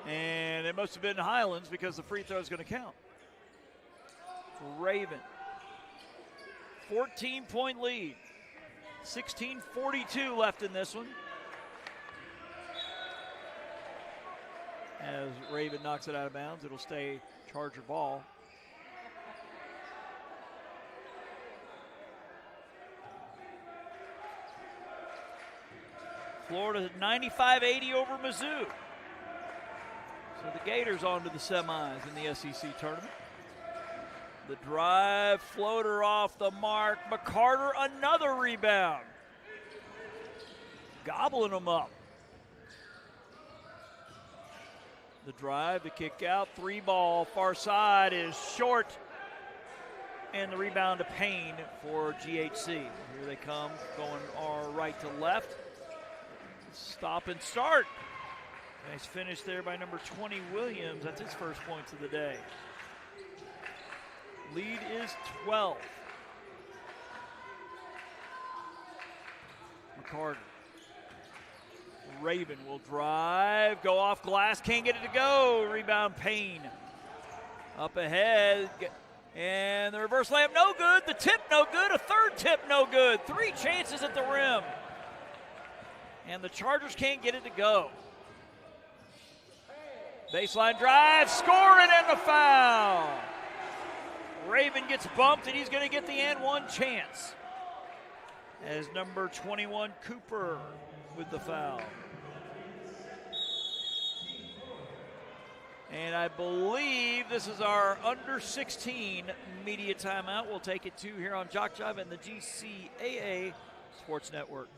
And it must have been Highlands because the free throw is going to count. For Raven. 14-point lead. 16:42 left in this one. As Raven knocks it out of bounds, it'll stay Charger ball. Florida 95-80 over Mizzou. So the Gators on to the semis in the SEC tournament. The drive, floater off the mark. McCarter, another rebound. Gobbling them up. The drive, the kick out, 3 ball, far side is short. And the rebound to Payne for GHC. Here they come, going right to left. Stop and start. Nice finish there by number 20, Williams. That's his first points of the day. Lead is 12. McCarter. Raven will drive, go off glass, can't get it to go. Rebound Payne. Up ahead, and the reverse layup, no good. The tip, no good. A third tip, no good. 3 chances at the rim. And the Chargers can't get it to go. Baseline drive, scoring, and the foul. Raven gets bumped, and he's going to get the and one chance. As number 21, Cooper, with the foul. And I believe this is our under 16 media timeout. We'll take it to here on JockJive and the GCAA Sports Network.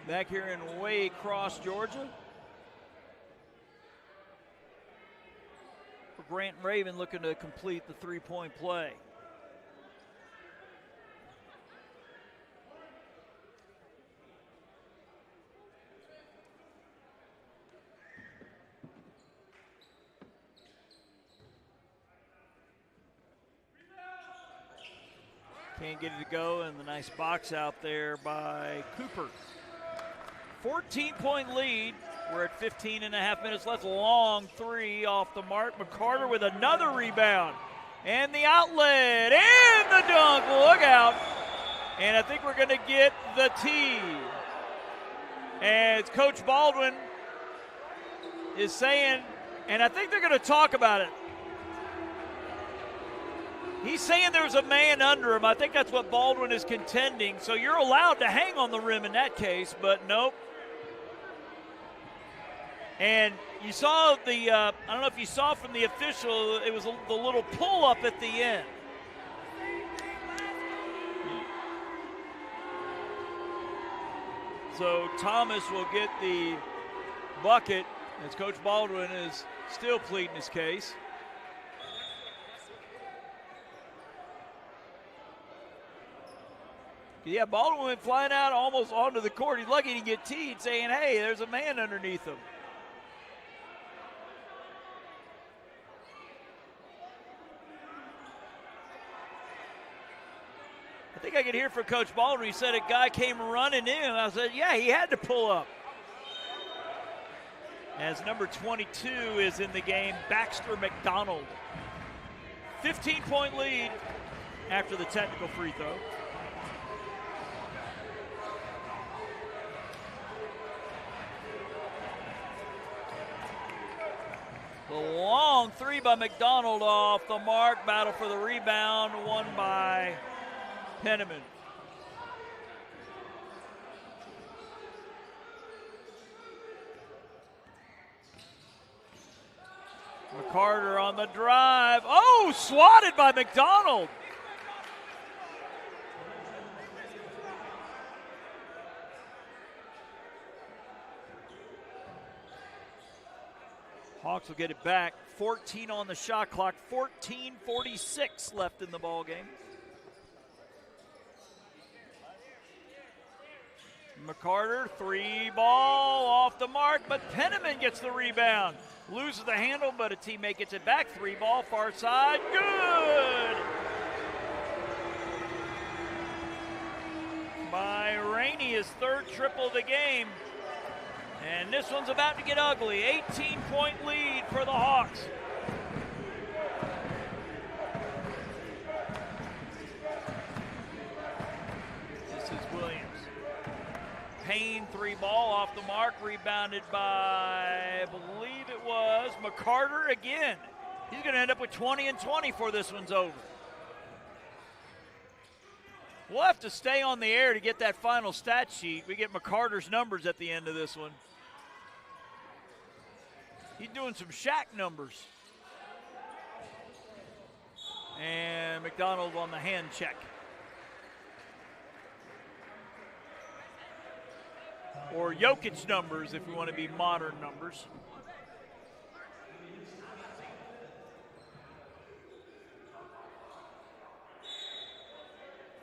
back here in Waycross, Georgia. For Grant Raven looking to complete the three-point play. Can't get it to go, and the nice box out there by Cooper. 14-point lead. We're at 15 and a half minutes left. Long three off the mark. McCarter with another rebound. And the outlet, and the dunk. Look out. And I think we're going to get the tee. As Coach Baldwin is saying, and I think they're going to talk about it. He's saying there's a man under him. I think that's what Baldwin is contending. So you're allowed to hang on the rim in that case, but nope. And you saw the, I don't know if you saw from the official, it was the little pull-up at the end. So Thomas will get the bucket as Coach Baldwin is still pleading his case. Yeah, Baldwin went flying out almost onto the court. He's lucky to get teed, saying, hey, there's a man underneath him. I think I could hear from Coach Baldwin. He said a guy came running in. I said, yeah, he had to pull up. As number 22 is in the game, Baxter McDonald. 15-point lead after the technical free throw. The long three by McDonald off the mark. Battle for the rebound, won by Penniman. McCarter on the drive. Oh, swatted by McDonald. Hawks will get it back. 14 on the shot clock. 14:46 left in the ball game. McCarter, three ball off the mark, but Penniman gets the rebound. Loses the handle, but a teammate gets it back. Three ball, far side, good! By Rainey, his third triple of the game. And this one's about to get ugly. 18-point lead for the Hawks. This is Williams. Payne, three ball off the mark, rebounded by, I believe it was McCarter again. He's going to end up with 20 and 20 before this one's over. We'll have to stay on the air to get that final stat sheet. We get McCarter's numbers at the end of this one. He's doing some Shaq numbers. And McDonald on the hand check. Or Jokic numbers if we want to be modern numbers.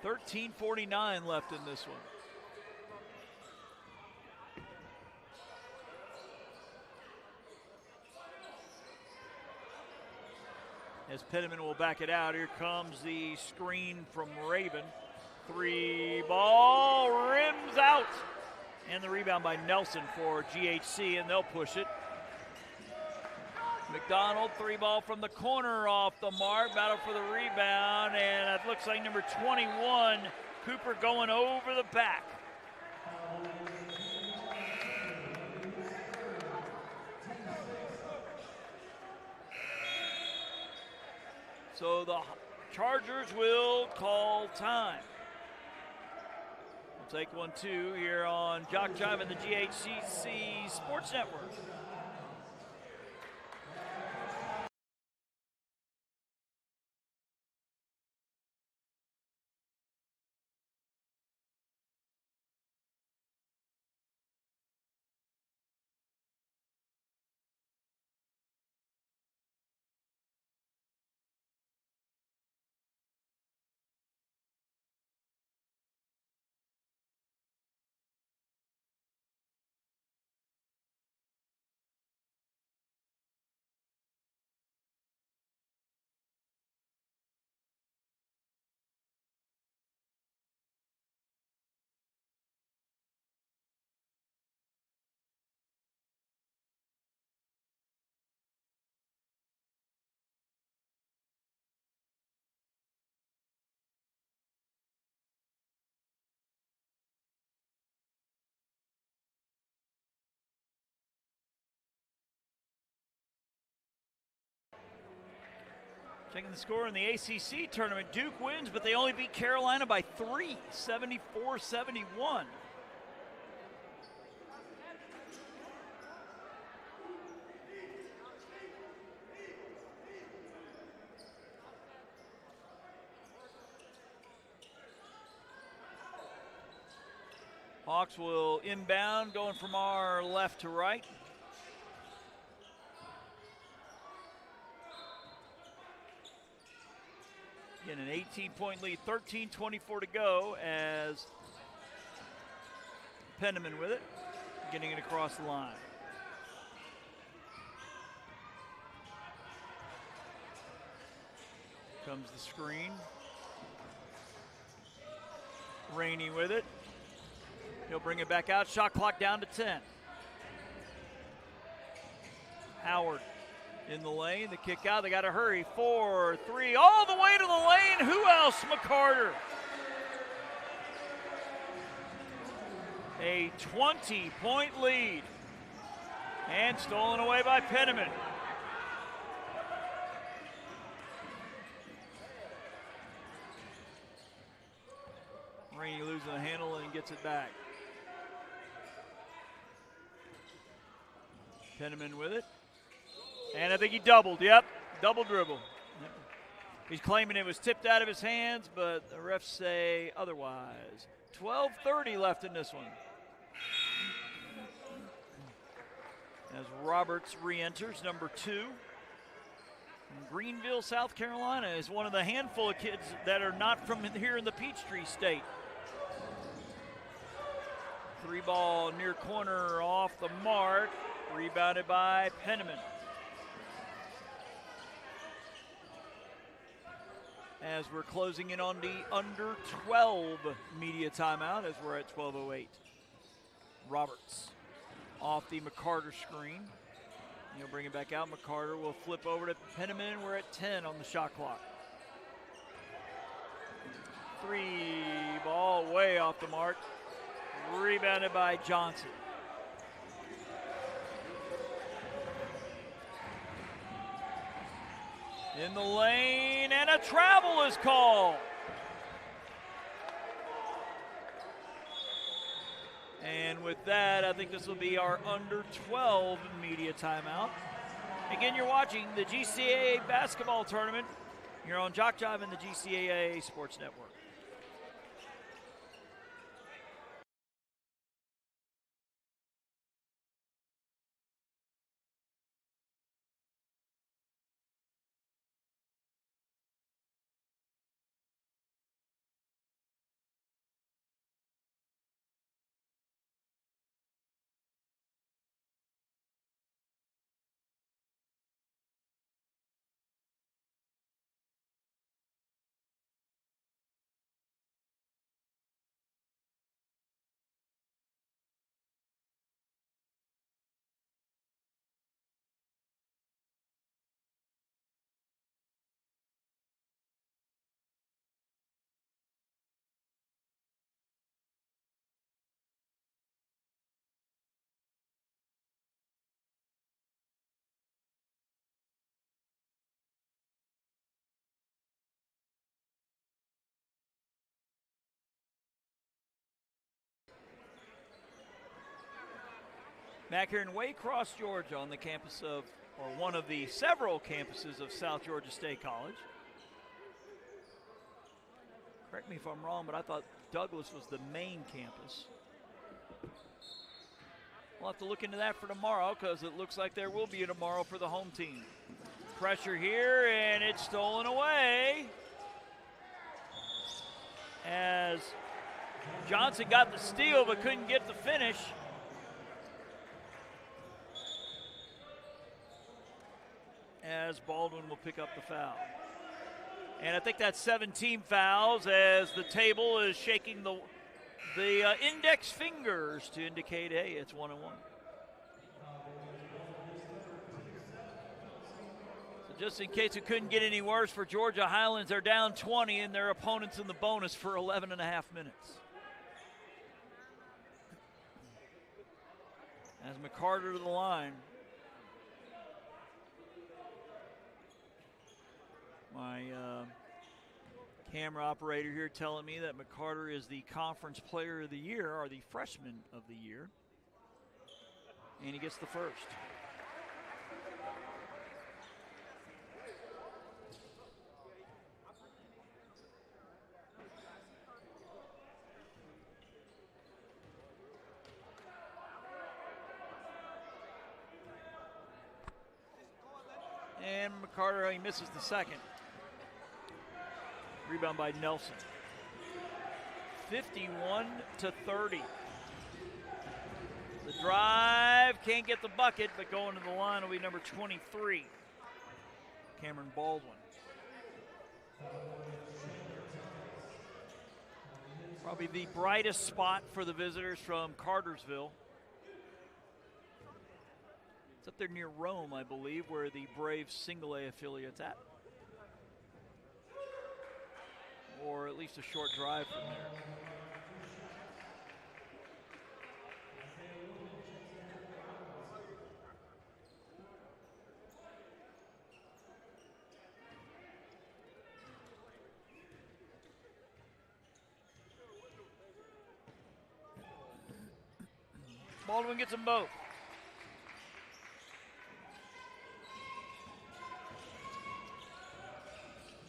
$13.49 left in this one. As Penniman will back it out, here comes the screen from Raven. Three ball, rims out. And the rebound by Nelson for GHC, and they'll push it. McDonald, three ball from the corner off the mark. Battle for the rebound, and it looks like number 21, Cooper, going over the back. So the Chargers will call time. We'll take 1-2 here on JockJive and the GHCC Sports Network. Checking the score in the ACC tournament, Duke wins, but they only beat Carolina by 3, 74-71. Hawks will inbound, going from our left to right. Again, an 18-point lead, 13:24 to go as Penniman with it, getting it across the line. Comes the screen. Rainey with it. He'll bring it back out. Shot clock down to 10. Howard in the lane. The kick out. They got to hurry. 4-3. All the way to the lane. Who else? McCarter. A 20-point lead. And stolen away by Penniman. Rainey losing the handle and gets it back. Penniman with it. And I think he doubled. Yep, double dribble. Yep. He's claiming it was tipped out of his hands, but the refs say otherwise. 12:30 left in this one. As Roberts re-enters, number 2. From Greenville, South Carolina, is one of the handful of kids that are not from here in the Peachtree State. 3-ball near corner off the mark. Rebounded by Penniman. As we're closing in on the under 12 media timeout as we're at 12:08. Roberts off the McCarter screen. He'll bring it back out. McCarter will flip over to Penniman. We're at 10 on the shot clock. 3-ball way off the mark. Rebounded by Johnson. In the lane, and a travel is called. And with that, I think this will be our under 12 media timeout. Again, you're watching the GCAA basketball tournament. You're on JockJive and the GCAA Sports Network. Back here in Waycross, Georgia, on the campus of, or one of the several campuses of South Georgia State College. Correct me if I'm wrong, but I thought Douglas was the main campus. We'll have to look into that for tomorrow because it looks like there will be a tomorrow for the home team. Pressure here, and it's stolen away. As Johnson got the steal but couldn't get the finish. As Baldwin will pick up the foul. And I think that's 17 fouls as the table is shaking the index fingers to indicate, hey, it's 1-1. So just in case it couldn't get any worse for Georgia, Highlands are down 20 and their opponents in the bonus for 11 and a half minutes. As McCarter to the line. My camera operator here telling me that McCarter is the conference player of the year, or the freshman of the year. And he gets the first. And McCarter, he misses the second. Rebound by Nelson. 51-30. The drive, can't get the bucket, but going to the line will be number 23, Cameron Baldwin. Probably the brightest spot for the visitors from Cartersville. It's up there near Rome, I believe, where the Braves single A affiliate's at. Or at least a short drive from there. Baldwin gets them both.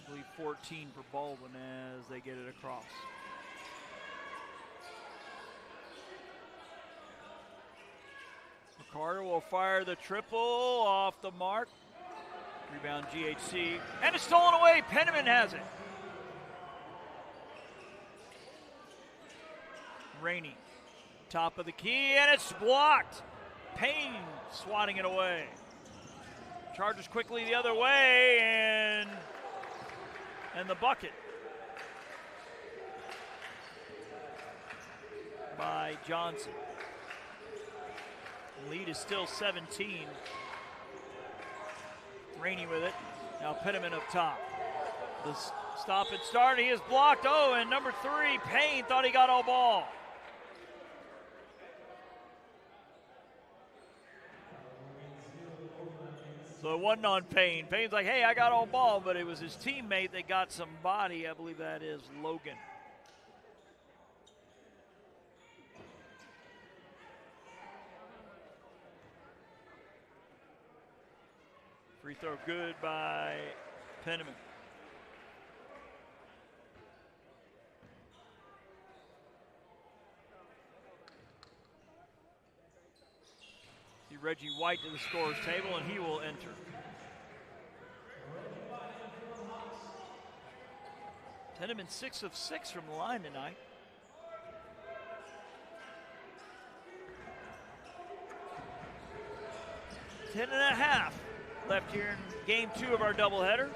I believe 14 for Baldwin as they get it across. McCarter will fire the triple off the mark. Rebound GHC. And it's stolen away. Penniman has it. Rainey. Top of the key, and it's blocked. Payne swatting it away. Chargers quickly the other way, and the bucket by Johnson. Lead is still 17. Rainey with it. Now Penniman up top. The stop and start, he is blocked. Oh, and number 3, Payne, thought he got all ball. So it wasn't on Payne. Payne's like, hey, I got all ball, but it was his teammate that got some body. I believe that is Logan. Free throw good by Penniman. Reggie White to the scorer's table, and he will enter. Penniman 6 of 6 from the line tonight. Ten and a half left here in game 2 of our doubleheader.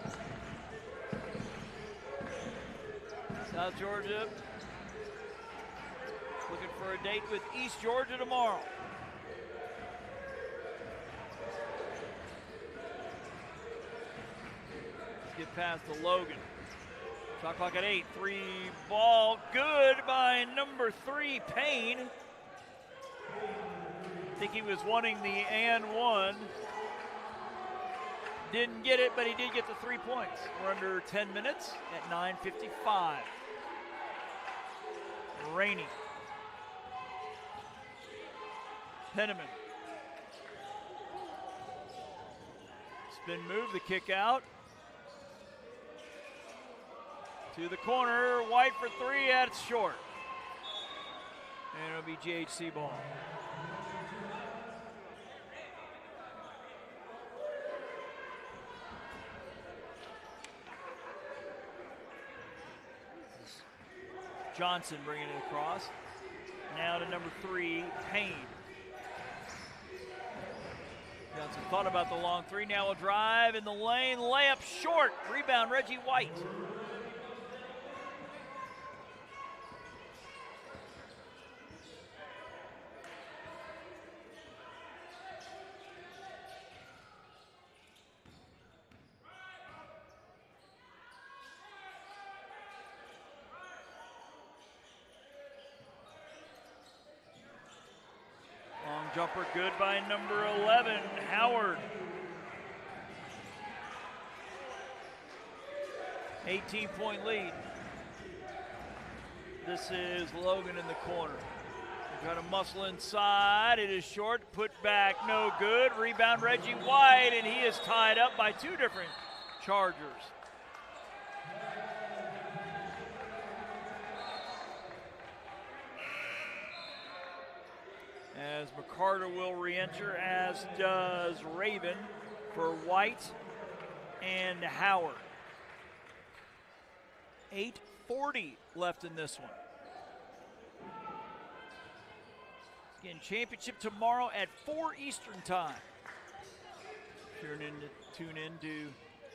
South Georgia looking for a date with East Georgia tomorrow. Get past the Logan. Shot clock at 8. 3 ball good by number 3, Payne. I think he was wanting the and one. Didn't get it, but he did get the 3 points. We're under 10 minutes at 9:55. Rainey. Penniman. Spin move, the kick out. To the corner, White for 3, that's short. And it'll be GHC ball. Johnson bringing it across. Now to number 3, Payne. Johnson thought about the long 3, now a drive in the lane, layup short. Rebound, Reggie White. Jumper good by number 11, Howard. 18-point lead. This is Logan in the corner. They try to muscle inside. It is short. Put back, no good. Rebound, Reggie White, and he is tied up by two different Chargers. As McCarter will re-enter, as does Raven for White and Howard. 8:40 left in this one. Again, championship tomorrow at 4 Eastern time. Tune in to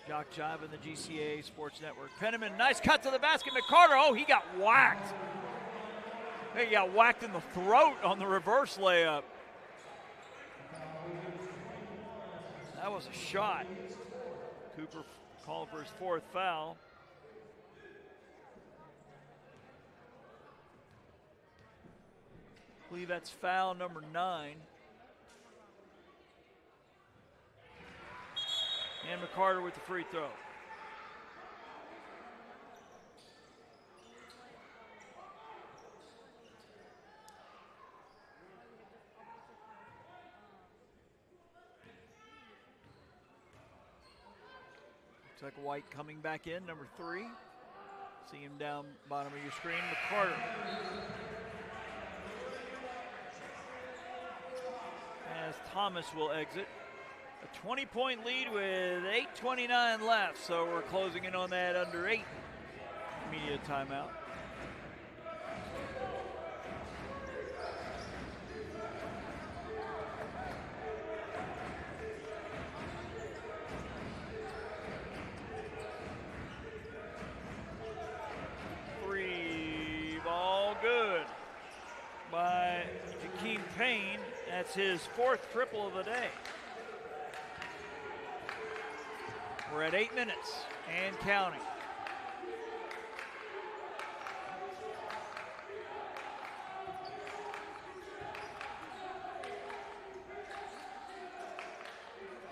JockJive and the GCAA Sports Network. Penniman, nice cut to the basket. McCarter, oh, he got whacked. He got whacked in the throat on the reverse layup. That was a shot. Cooper called for his 4th foul. I believe that's foul number 9. And McCarter with the free throw. Looks like White coming back in, number 3. See him down bottom of your screen, McCarter. As Thomas will exit. A 20-point lead with 8:29 left, so we're closing in on that under 8 media timeout. Three ball good by Jakeem Payne. That's his 4th triple of the day. We're at 8 minutes and counting.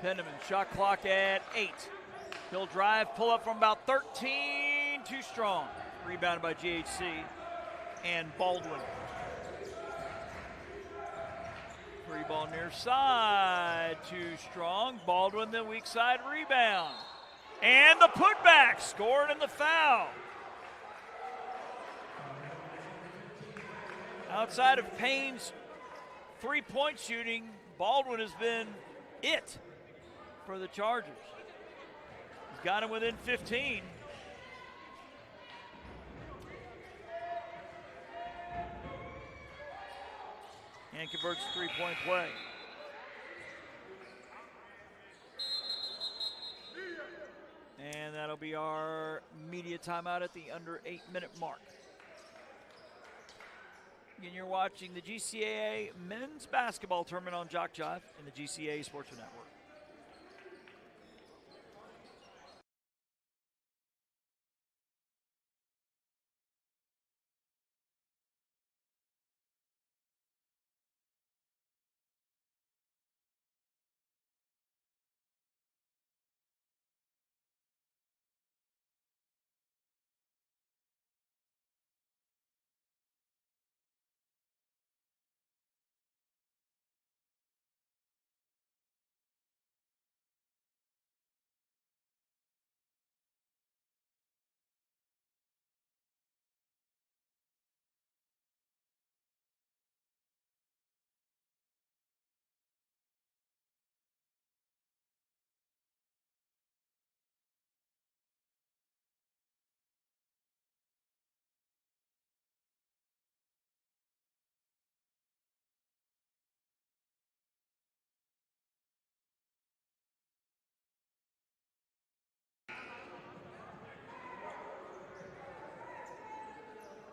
Penniman, shot clock at 8. He'll drive, pull up from about 13, too strong. Rebounded by GHC and Baldwin. Free ball near side, too strong. Baldwin, the weak side rebound. And the putback, scored in the foul. Outside of Payne's three-point shooting, Baldwin has been it for the Chargers. He's got him within 15. And converts a three-point play. And that'll be our media timeout at the under 8-minute mark. Again, you're watching the GCAA men's basketball tournament on JockJive and the GCAA Sports Network.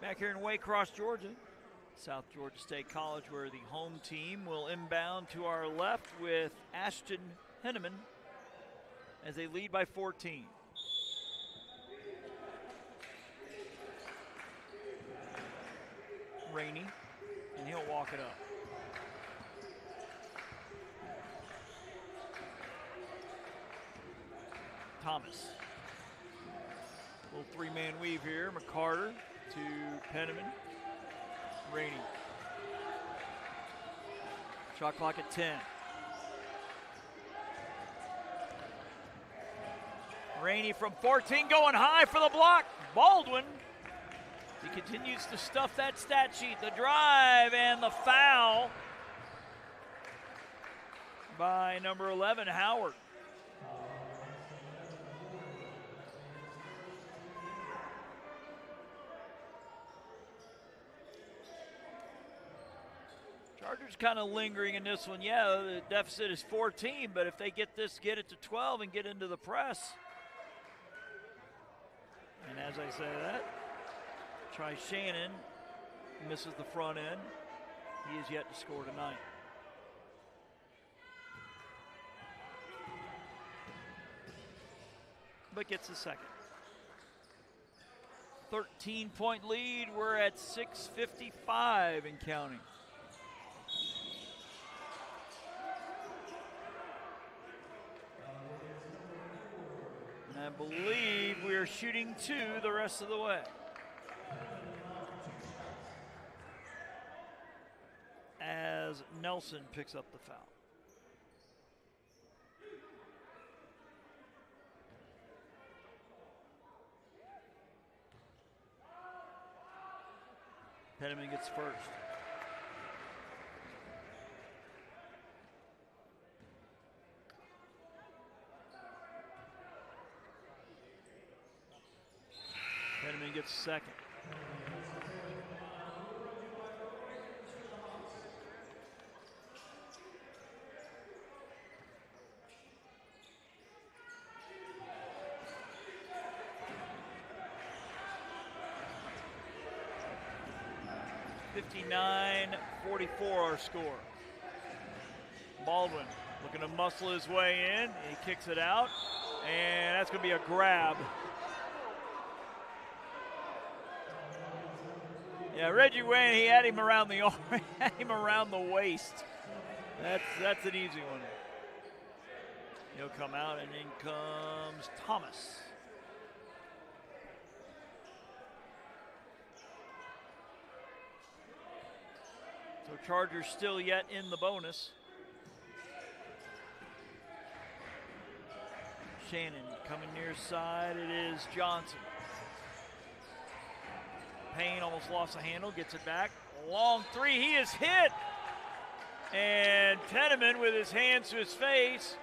Back here in Waycross, Georgia, South Georgia State College, where the home team will inbound to our left with Ashton Henneman as they lead by 14. Rainey, and he'll walk it up. Thomas Little three-man weave here. McCarter to Penniman. Rainey. Shot clock at 10. Rainey from 14 going high for the block. Baldwin. He continues to stuff that stat sheet. The drive and the foul by number 11, Howard. Chargers kind of lingering in this one. Yeah, the deficit is 14, but if they get it to 12 and get into the press. And as I say that, try Shannon, misses the front end. He is yet to score tonight. But gets the second. 13-point lead. We're at 6:55 and counting. And I believe we are shooting 2 the rest of the way. As Nelson picks up the foul. Penniman gets first. Penniman gets second. (59-44) our score. Baldwin looking to muscle his way in. He kicks it out, and that's going to be a grab. Yeah, Reggie Wayne, he had him around the arm, had him around the waist. That's an easy one. He'll come out, and in comes Thomas. So Chargers still yet in the bonus. Shannon coming near side. It is Johnson. Payne almost lost the handle, gets it back. Long three, he is hit. And Penniman with his hands to his face.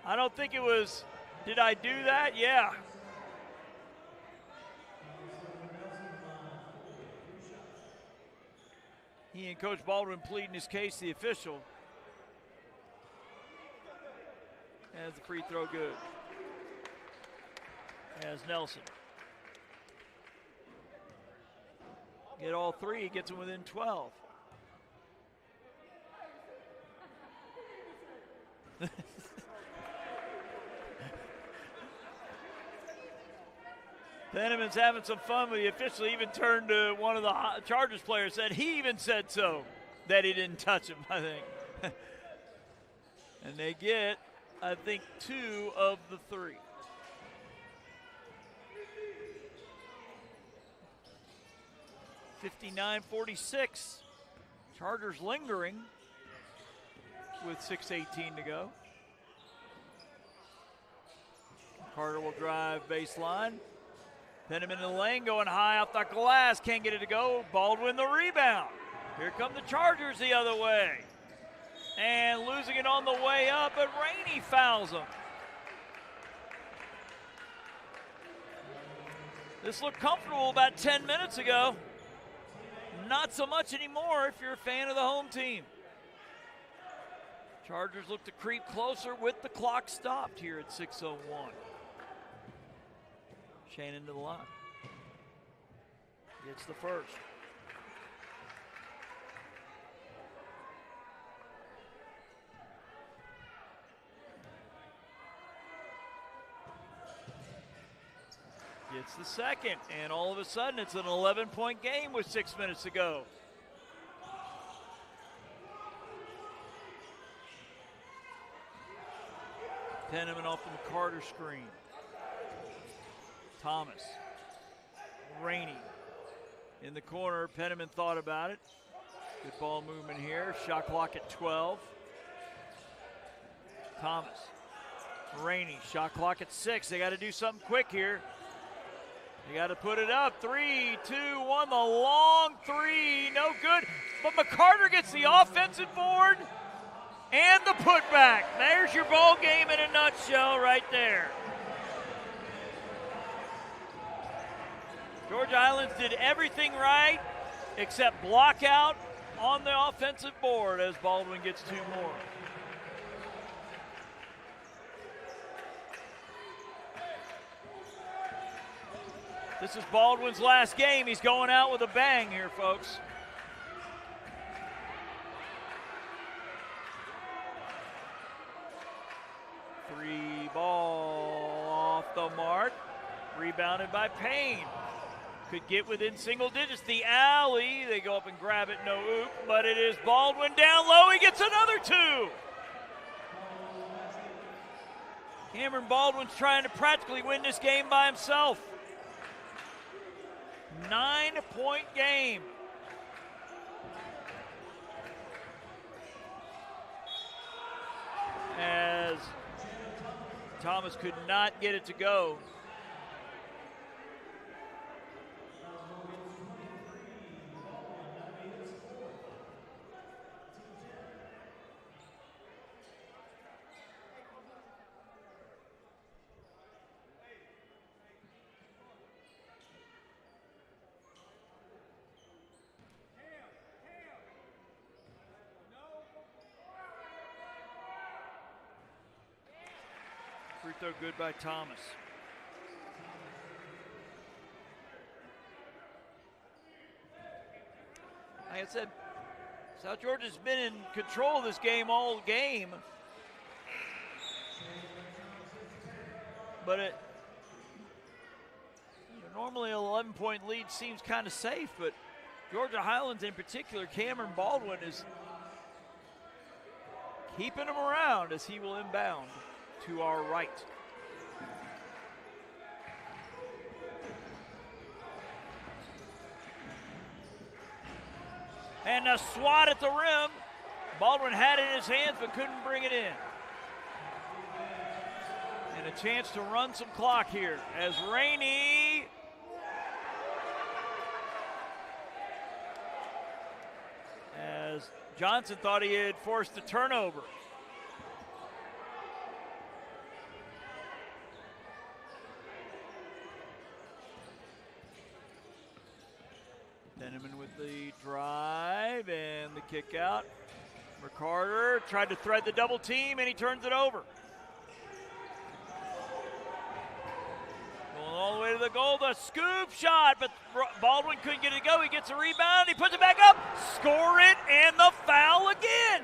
I don't think it was, did I do that? Yeah. He and Coach Baldwin pleading his case to the official. As the free throw good. As Nelson. Get all three, he gets them within 12. Penniman's having some fun, but the official even turned to one of the Chargers players, said he even said so, that he didn't touch him, I think. And they get, I think, 2 of the 3. (59-46). Chargers lingering with 6:18 to go. Carter will drive baseline. Penniman in the lane going high off the glass. Can't get it to go. Baldwin the rebound. Here come the Chargers the other way. And losing it on the way up, but Rainey fouls him. This looked comfortable about 10 minutes ago. Not so much anymore if you're a fan of the home team. Chargers look to creep closer with the clock stopped here at 6:01. Shannon to the line. Gets the first. Gets the second, and all of a sudden it's an 11-point game with 6 minutes to go. Penniman off the Carter screen. Thomas. Rainey in the corner. Penniman thought about it. Good ball movement here. Shot clock at 12. Thomas. Rainey. Shot clock at 6. They got to do something quick here. They got to put it up. 3, 2, 1. The long three. No good. But McCarter gets the offensive board and the putback. There's your ball game in a nutshell right there. Georgia Highlands did everything right except block out on the offensive board as Baldwin gets 2 more. This is Baldwin's last game. He's going out with a bang here, folks. Three ball off the mark. Rebounded by Payne. Could get within single digits. The alley, they go up and grab it, no oop, but it is Baldwin down low. He gets another 2. Cameron Baldwin's trying to practically win this game by himself. 9-point game. As Thomas could not get it to go. Free throw good by Thomas. Like I said, South Georgia's been in control of this game all game. But normally an 11-point lead seems kind of safe, but Georgia Highlands in particular, Cameron Baldwin is keeping him around as he will inbound to our right. And a swat at the rim. Baldwin had it in his hands but couldn't bring it in. And a chance to run some clock here as Rainey as Johnson thought he had forced a turnover. Penniman with the drive and the kick out. McCarter tried to thread the double team and he turns it over. Going all the way to the goal, the scoop shot, but Baldwin couldn't get it to go. He gets a rebound, he puts it back up, score it, and the foul again.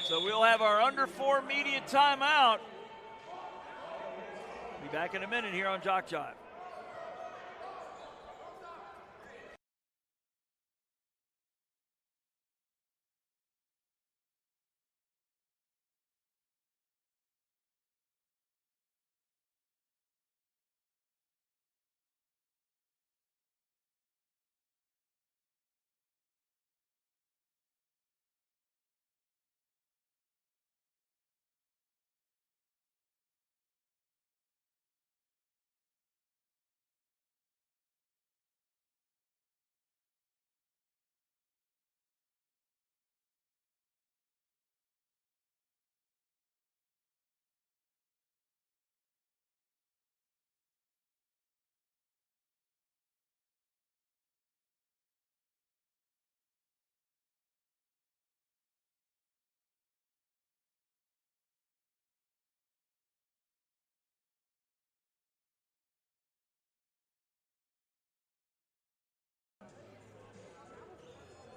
So we'll have our under 4 media timeout. Be back in a minute here on JockJive.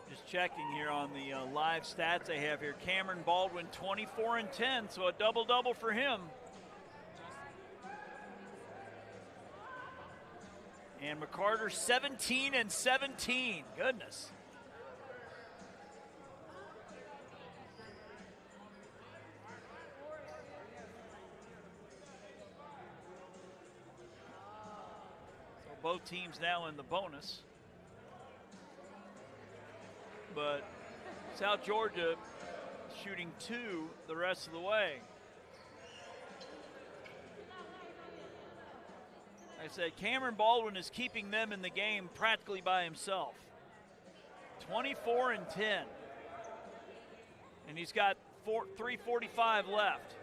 Just checking here on the live stats they have here. Cameron Baldwin 24 and 10, so a double-double for him. And McCarter 17 and 17. Goodness. both teams now in the bonus. But South Georgia shooting 2 the rest of the way. Like I said, Cameron Baldwin is keeping them in the game practically by himself. 24-10. And he's got 3:45 left.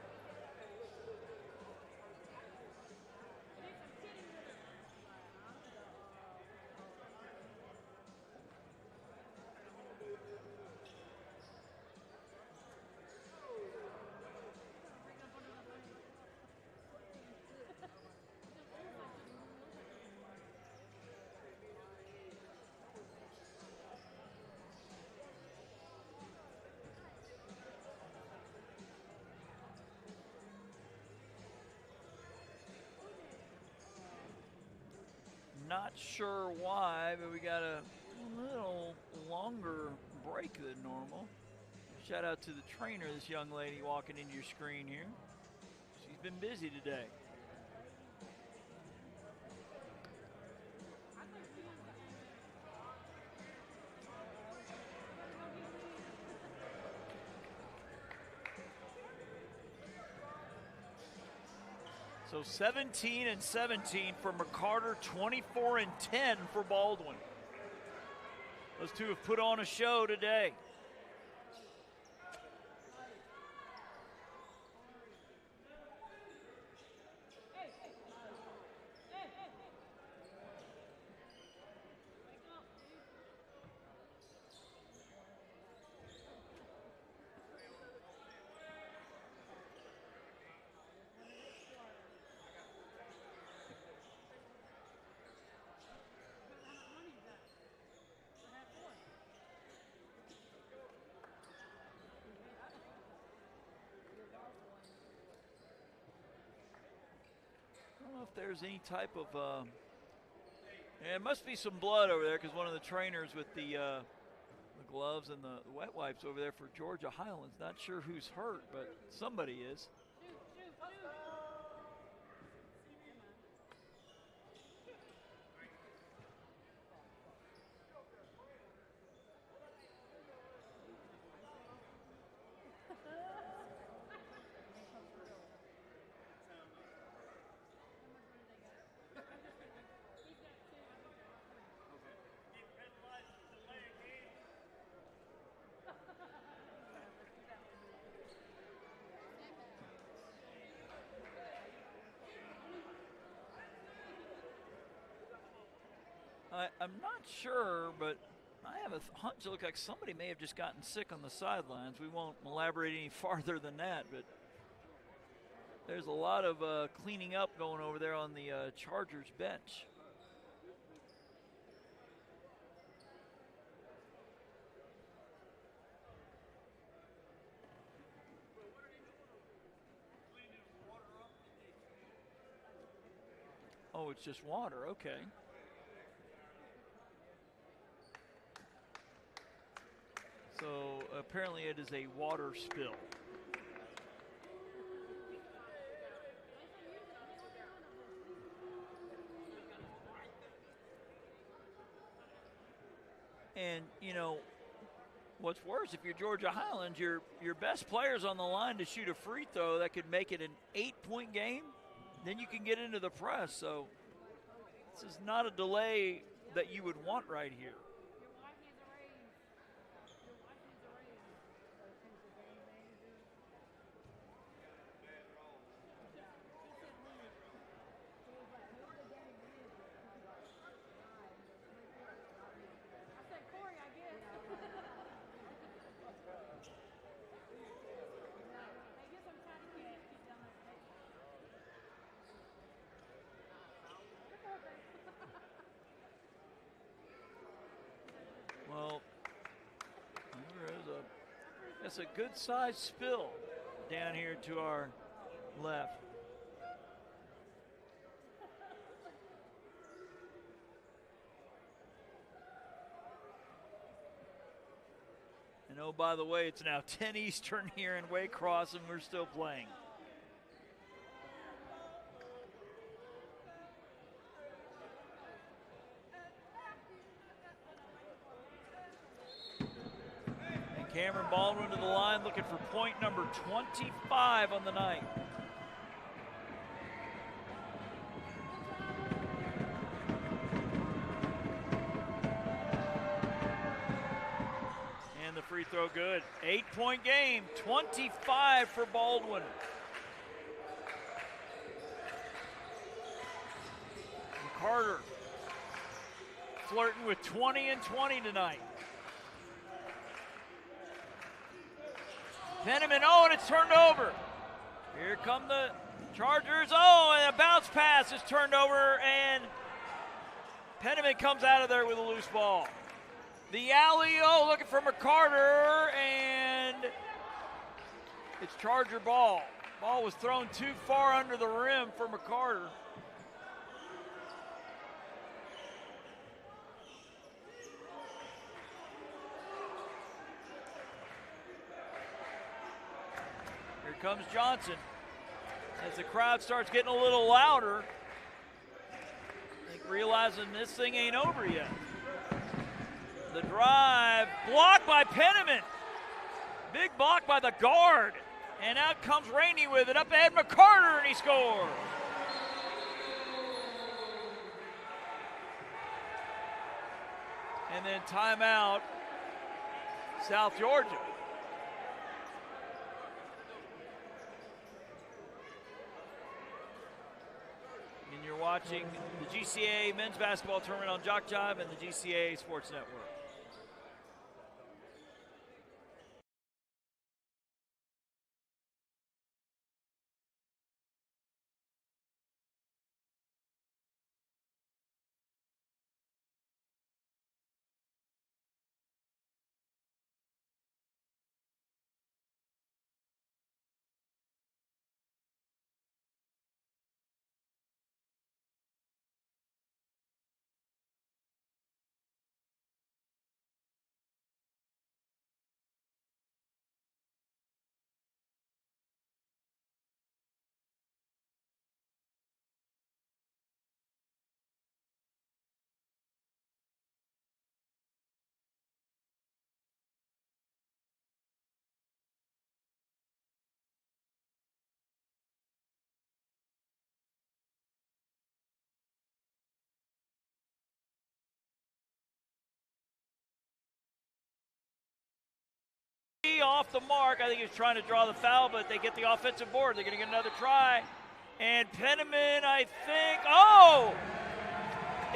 Not sure why, but we got a little longer break than normal. Shout out to the trainer, this young lady walking into your screen here. She's been busy today. So 17-17 for McCarter, 24-10 for Baldwin. Those two have put on a show today. I don't know if there's any type of, it must be some blood over there, because one of the trainers with the gloves and the wet wipes over there for Georgia Highlands, not sure who's hurt, but somebody is. I'm not sure, but I have a hunch it looks like somebody may have just gotten sick on the sidelines. We won't elaborate any farther than that, but there's a lot of cleaning up going over there on the Chargers bench. Oh, it's just water, okay. So apparently it is a water spill. And, you know, what's worse, if you're Georgia Highlands, your best player's on the line to shoot a free throw that could make it an 8-point game. Then you can get into the press. So this is not a delay that you would want right here. Well, that's a good-sized spill down here to our left. And oh, by the way, it's now 10 Eastern here in Waycross, and we're still playing. Cameron Baldwin to the line, looking for point number 25 on the night. And the free throw good. 8-point game, 25 for Baldwin. And Carter flirting with 20 and 20 tonight. Penniman, oh, and it's turned over. Here come the Chargers. Oh, and a bounce pass is turned over, and Penniman comes out of there with a loose ball. The alley, oh, looking for McCarter, and it's Charger ball. Ball was thrown too far under the rim for McCarter. Comes Johnson. As the crowd starts getting a little louder, I think realizing this thing ain't over yet. The drive, blocked by Penniman. Big block by the guard. And out comes Rainey with it. Up ahead, McCarter, and he scores. And then timeout, South Georgia. You're watching the GCAA men's basketball tournament on JockJive and the GCAA Sports Network. Off the mark. I think he was trying to draw the foul, but they get the offensive board. They're going to get another try. And Penniman, I think, oh!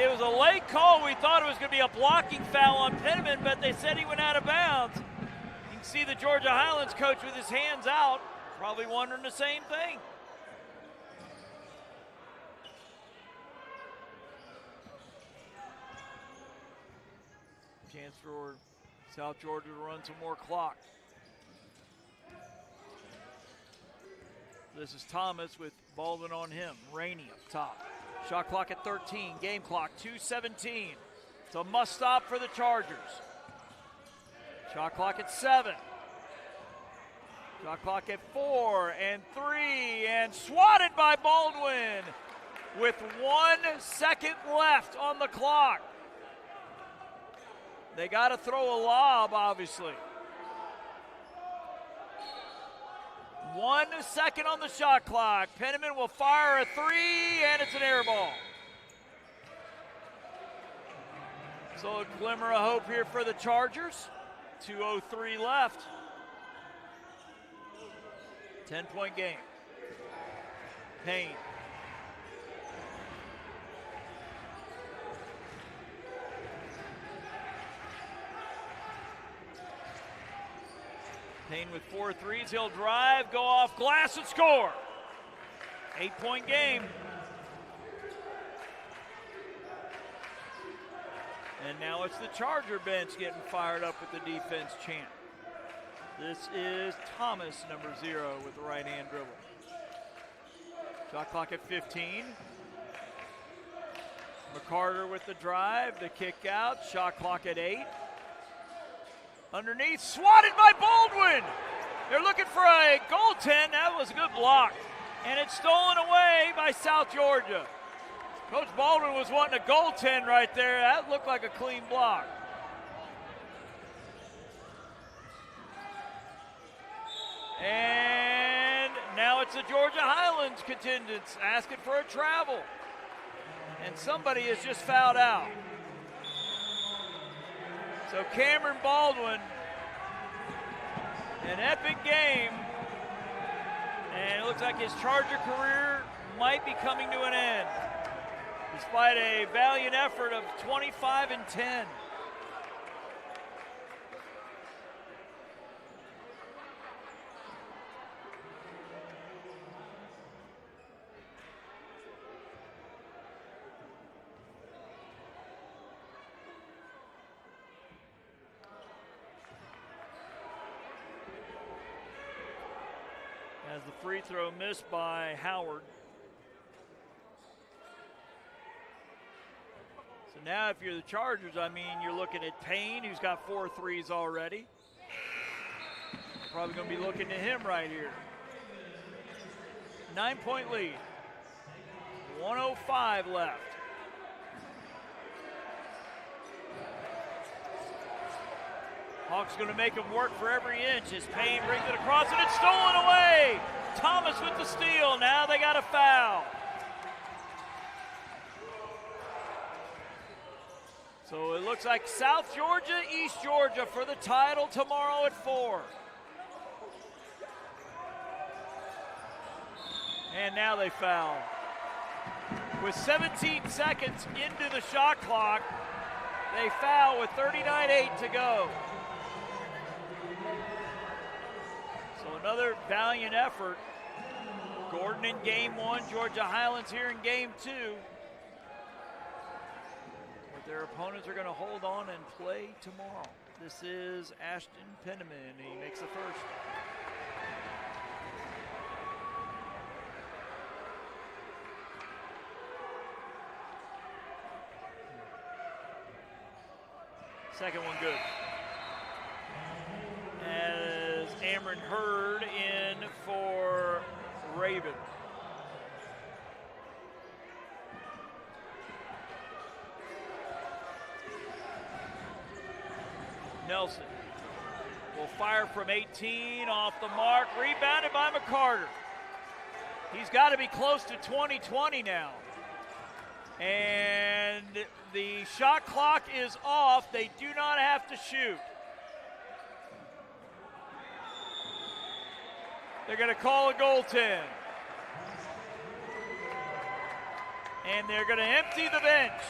It was a late call. We thought it was going to be a blocking foul on Penniman, but they said he went out of bounds. You can see the Georgia Highlands coach with his hands out, probably wondering the same thing. Chance for South Georgia to run some more clock. This is Thomas with Baldwin on him. Rainey up top. Shot clock at 13. Game clock 2:17. It's a must stop for the Chargers. Shot clock at 7. Shot clock at 4 and 3 and swatted by Baldwin with 1 second left on the clock. They got to throw a lob, obviously. 1 second on the shot clock. Penniman will fire a 3, and it's an air ball. So a glimmer of hope here for the Chargers. 2:03 left. 10-point game. Payne. Payne with 4 threes. He'll drive, go off glass, and score. 8-point game. And now it's the Charger bench getting fired up with the defense chant. This is Thomas, number 0, with the right-hand dribble. Shot clock at 15. McCarter with the drive, the kick out. Shot clock at 8. Underneath, swatted by Baldwin. They're looking for a goaltend. That was a good block. And it's stolen away by South Georgia. Coach Baldwin was wanting a goaltend right there. That looked like a clean block. And now it's the Georgia Highlands contingents asking for a travel. And somebody has just fouled out. So Cameron Baldwin, an epic game. And it looks like his Charger career might be coming to an end, despite a valiant effort of 25 and 10. As the free throw missed by Howard. So now if you're the Chargers, I mean, you're looking at Payne, who's got 4 threes already. Probably going to be looking to him right here. 9-point lead. 1:05 left. Hawks going to make him work for every inch as Payne brings it across, and it's stolen away. Thomas with the steal. Now they got a foul. So it looks like South Georgia, East Georgia for the title tomorrow at 4. And now they foul. With 17 seconds into the shot clock, they foul with 39:8 to go. So another valiant effort. Gordon in game 1, Georgia Highlands here in game 2. But their opponents are going to hold on and play tomorrow. This is Ashton Penniman. He makes the first. Second one good. As Amron Hurd in for Raven. Nelson will fire from 18, off the mark, rebounded by McCarter. He's got to be close to 20-20 now. And the shot clock is off. They do not have to shoot. They're going to call a goaltend. And they're going to empty the bench.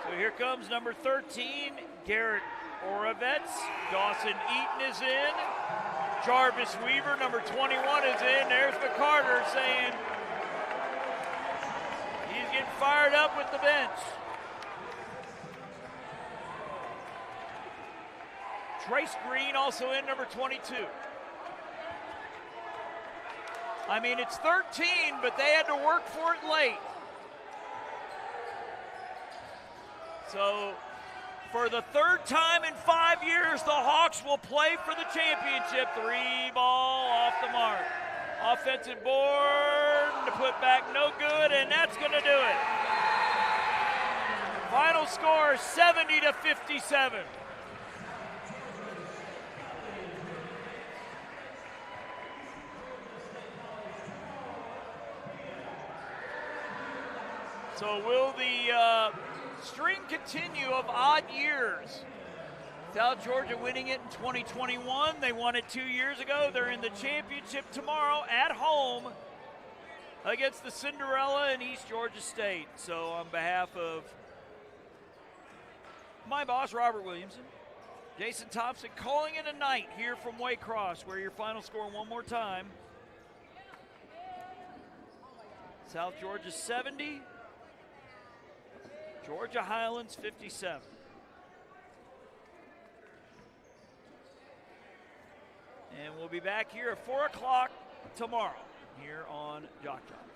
So here comes number 13, Garrett Oravets. Dawson Eaton is in. Jarvis Weaver, number 21, is in. There's McCarter saying he's getting fired up with the bench. Trace Green also in, number 22. I mean, it's 13, but they had to work for it late. So, for the third time in 5 years, the Hawks will play for the championship. 3-ball off the mark. Offensive board to put back, no good, and that's going to do it. Final score 70-57. So will the string continue of odd years? South Georgia winning it in 2021. They won it 2 years ago. They're in the championship tomorrow at home against the Cinderella and East Georgia State. So on behalf of my boss, Robert Williamson, Jason Thompson, calling it a night here from Waycross, where your final score one more time. South Georgia 70, Georgia Highlands 57. And we'll be back here at 4 o'clock tomorrow here on JockJive.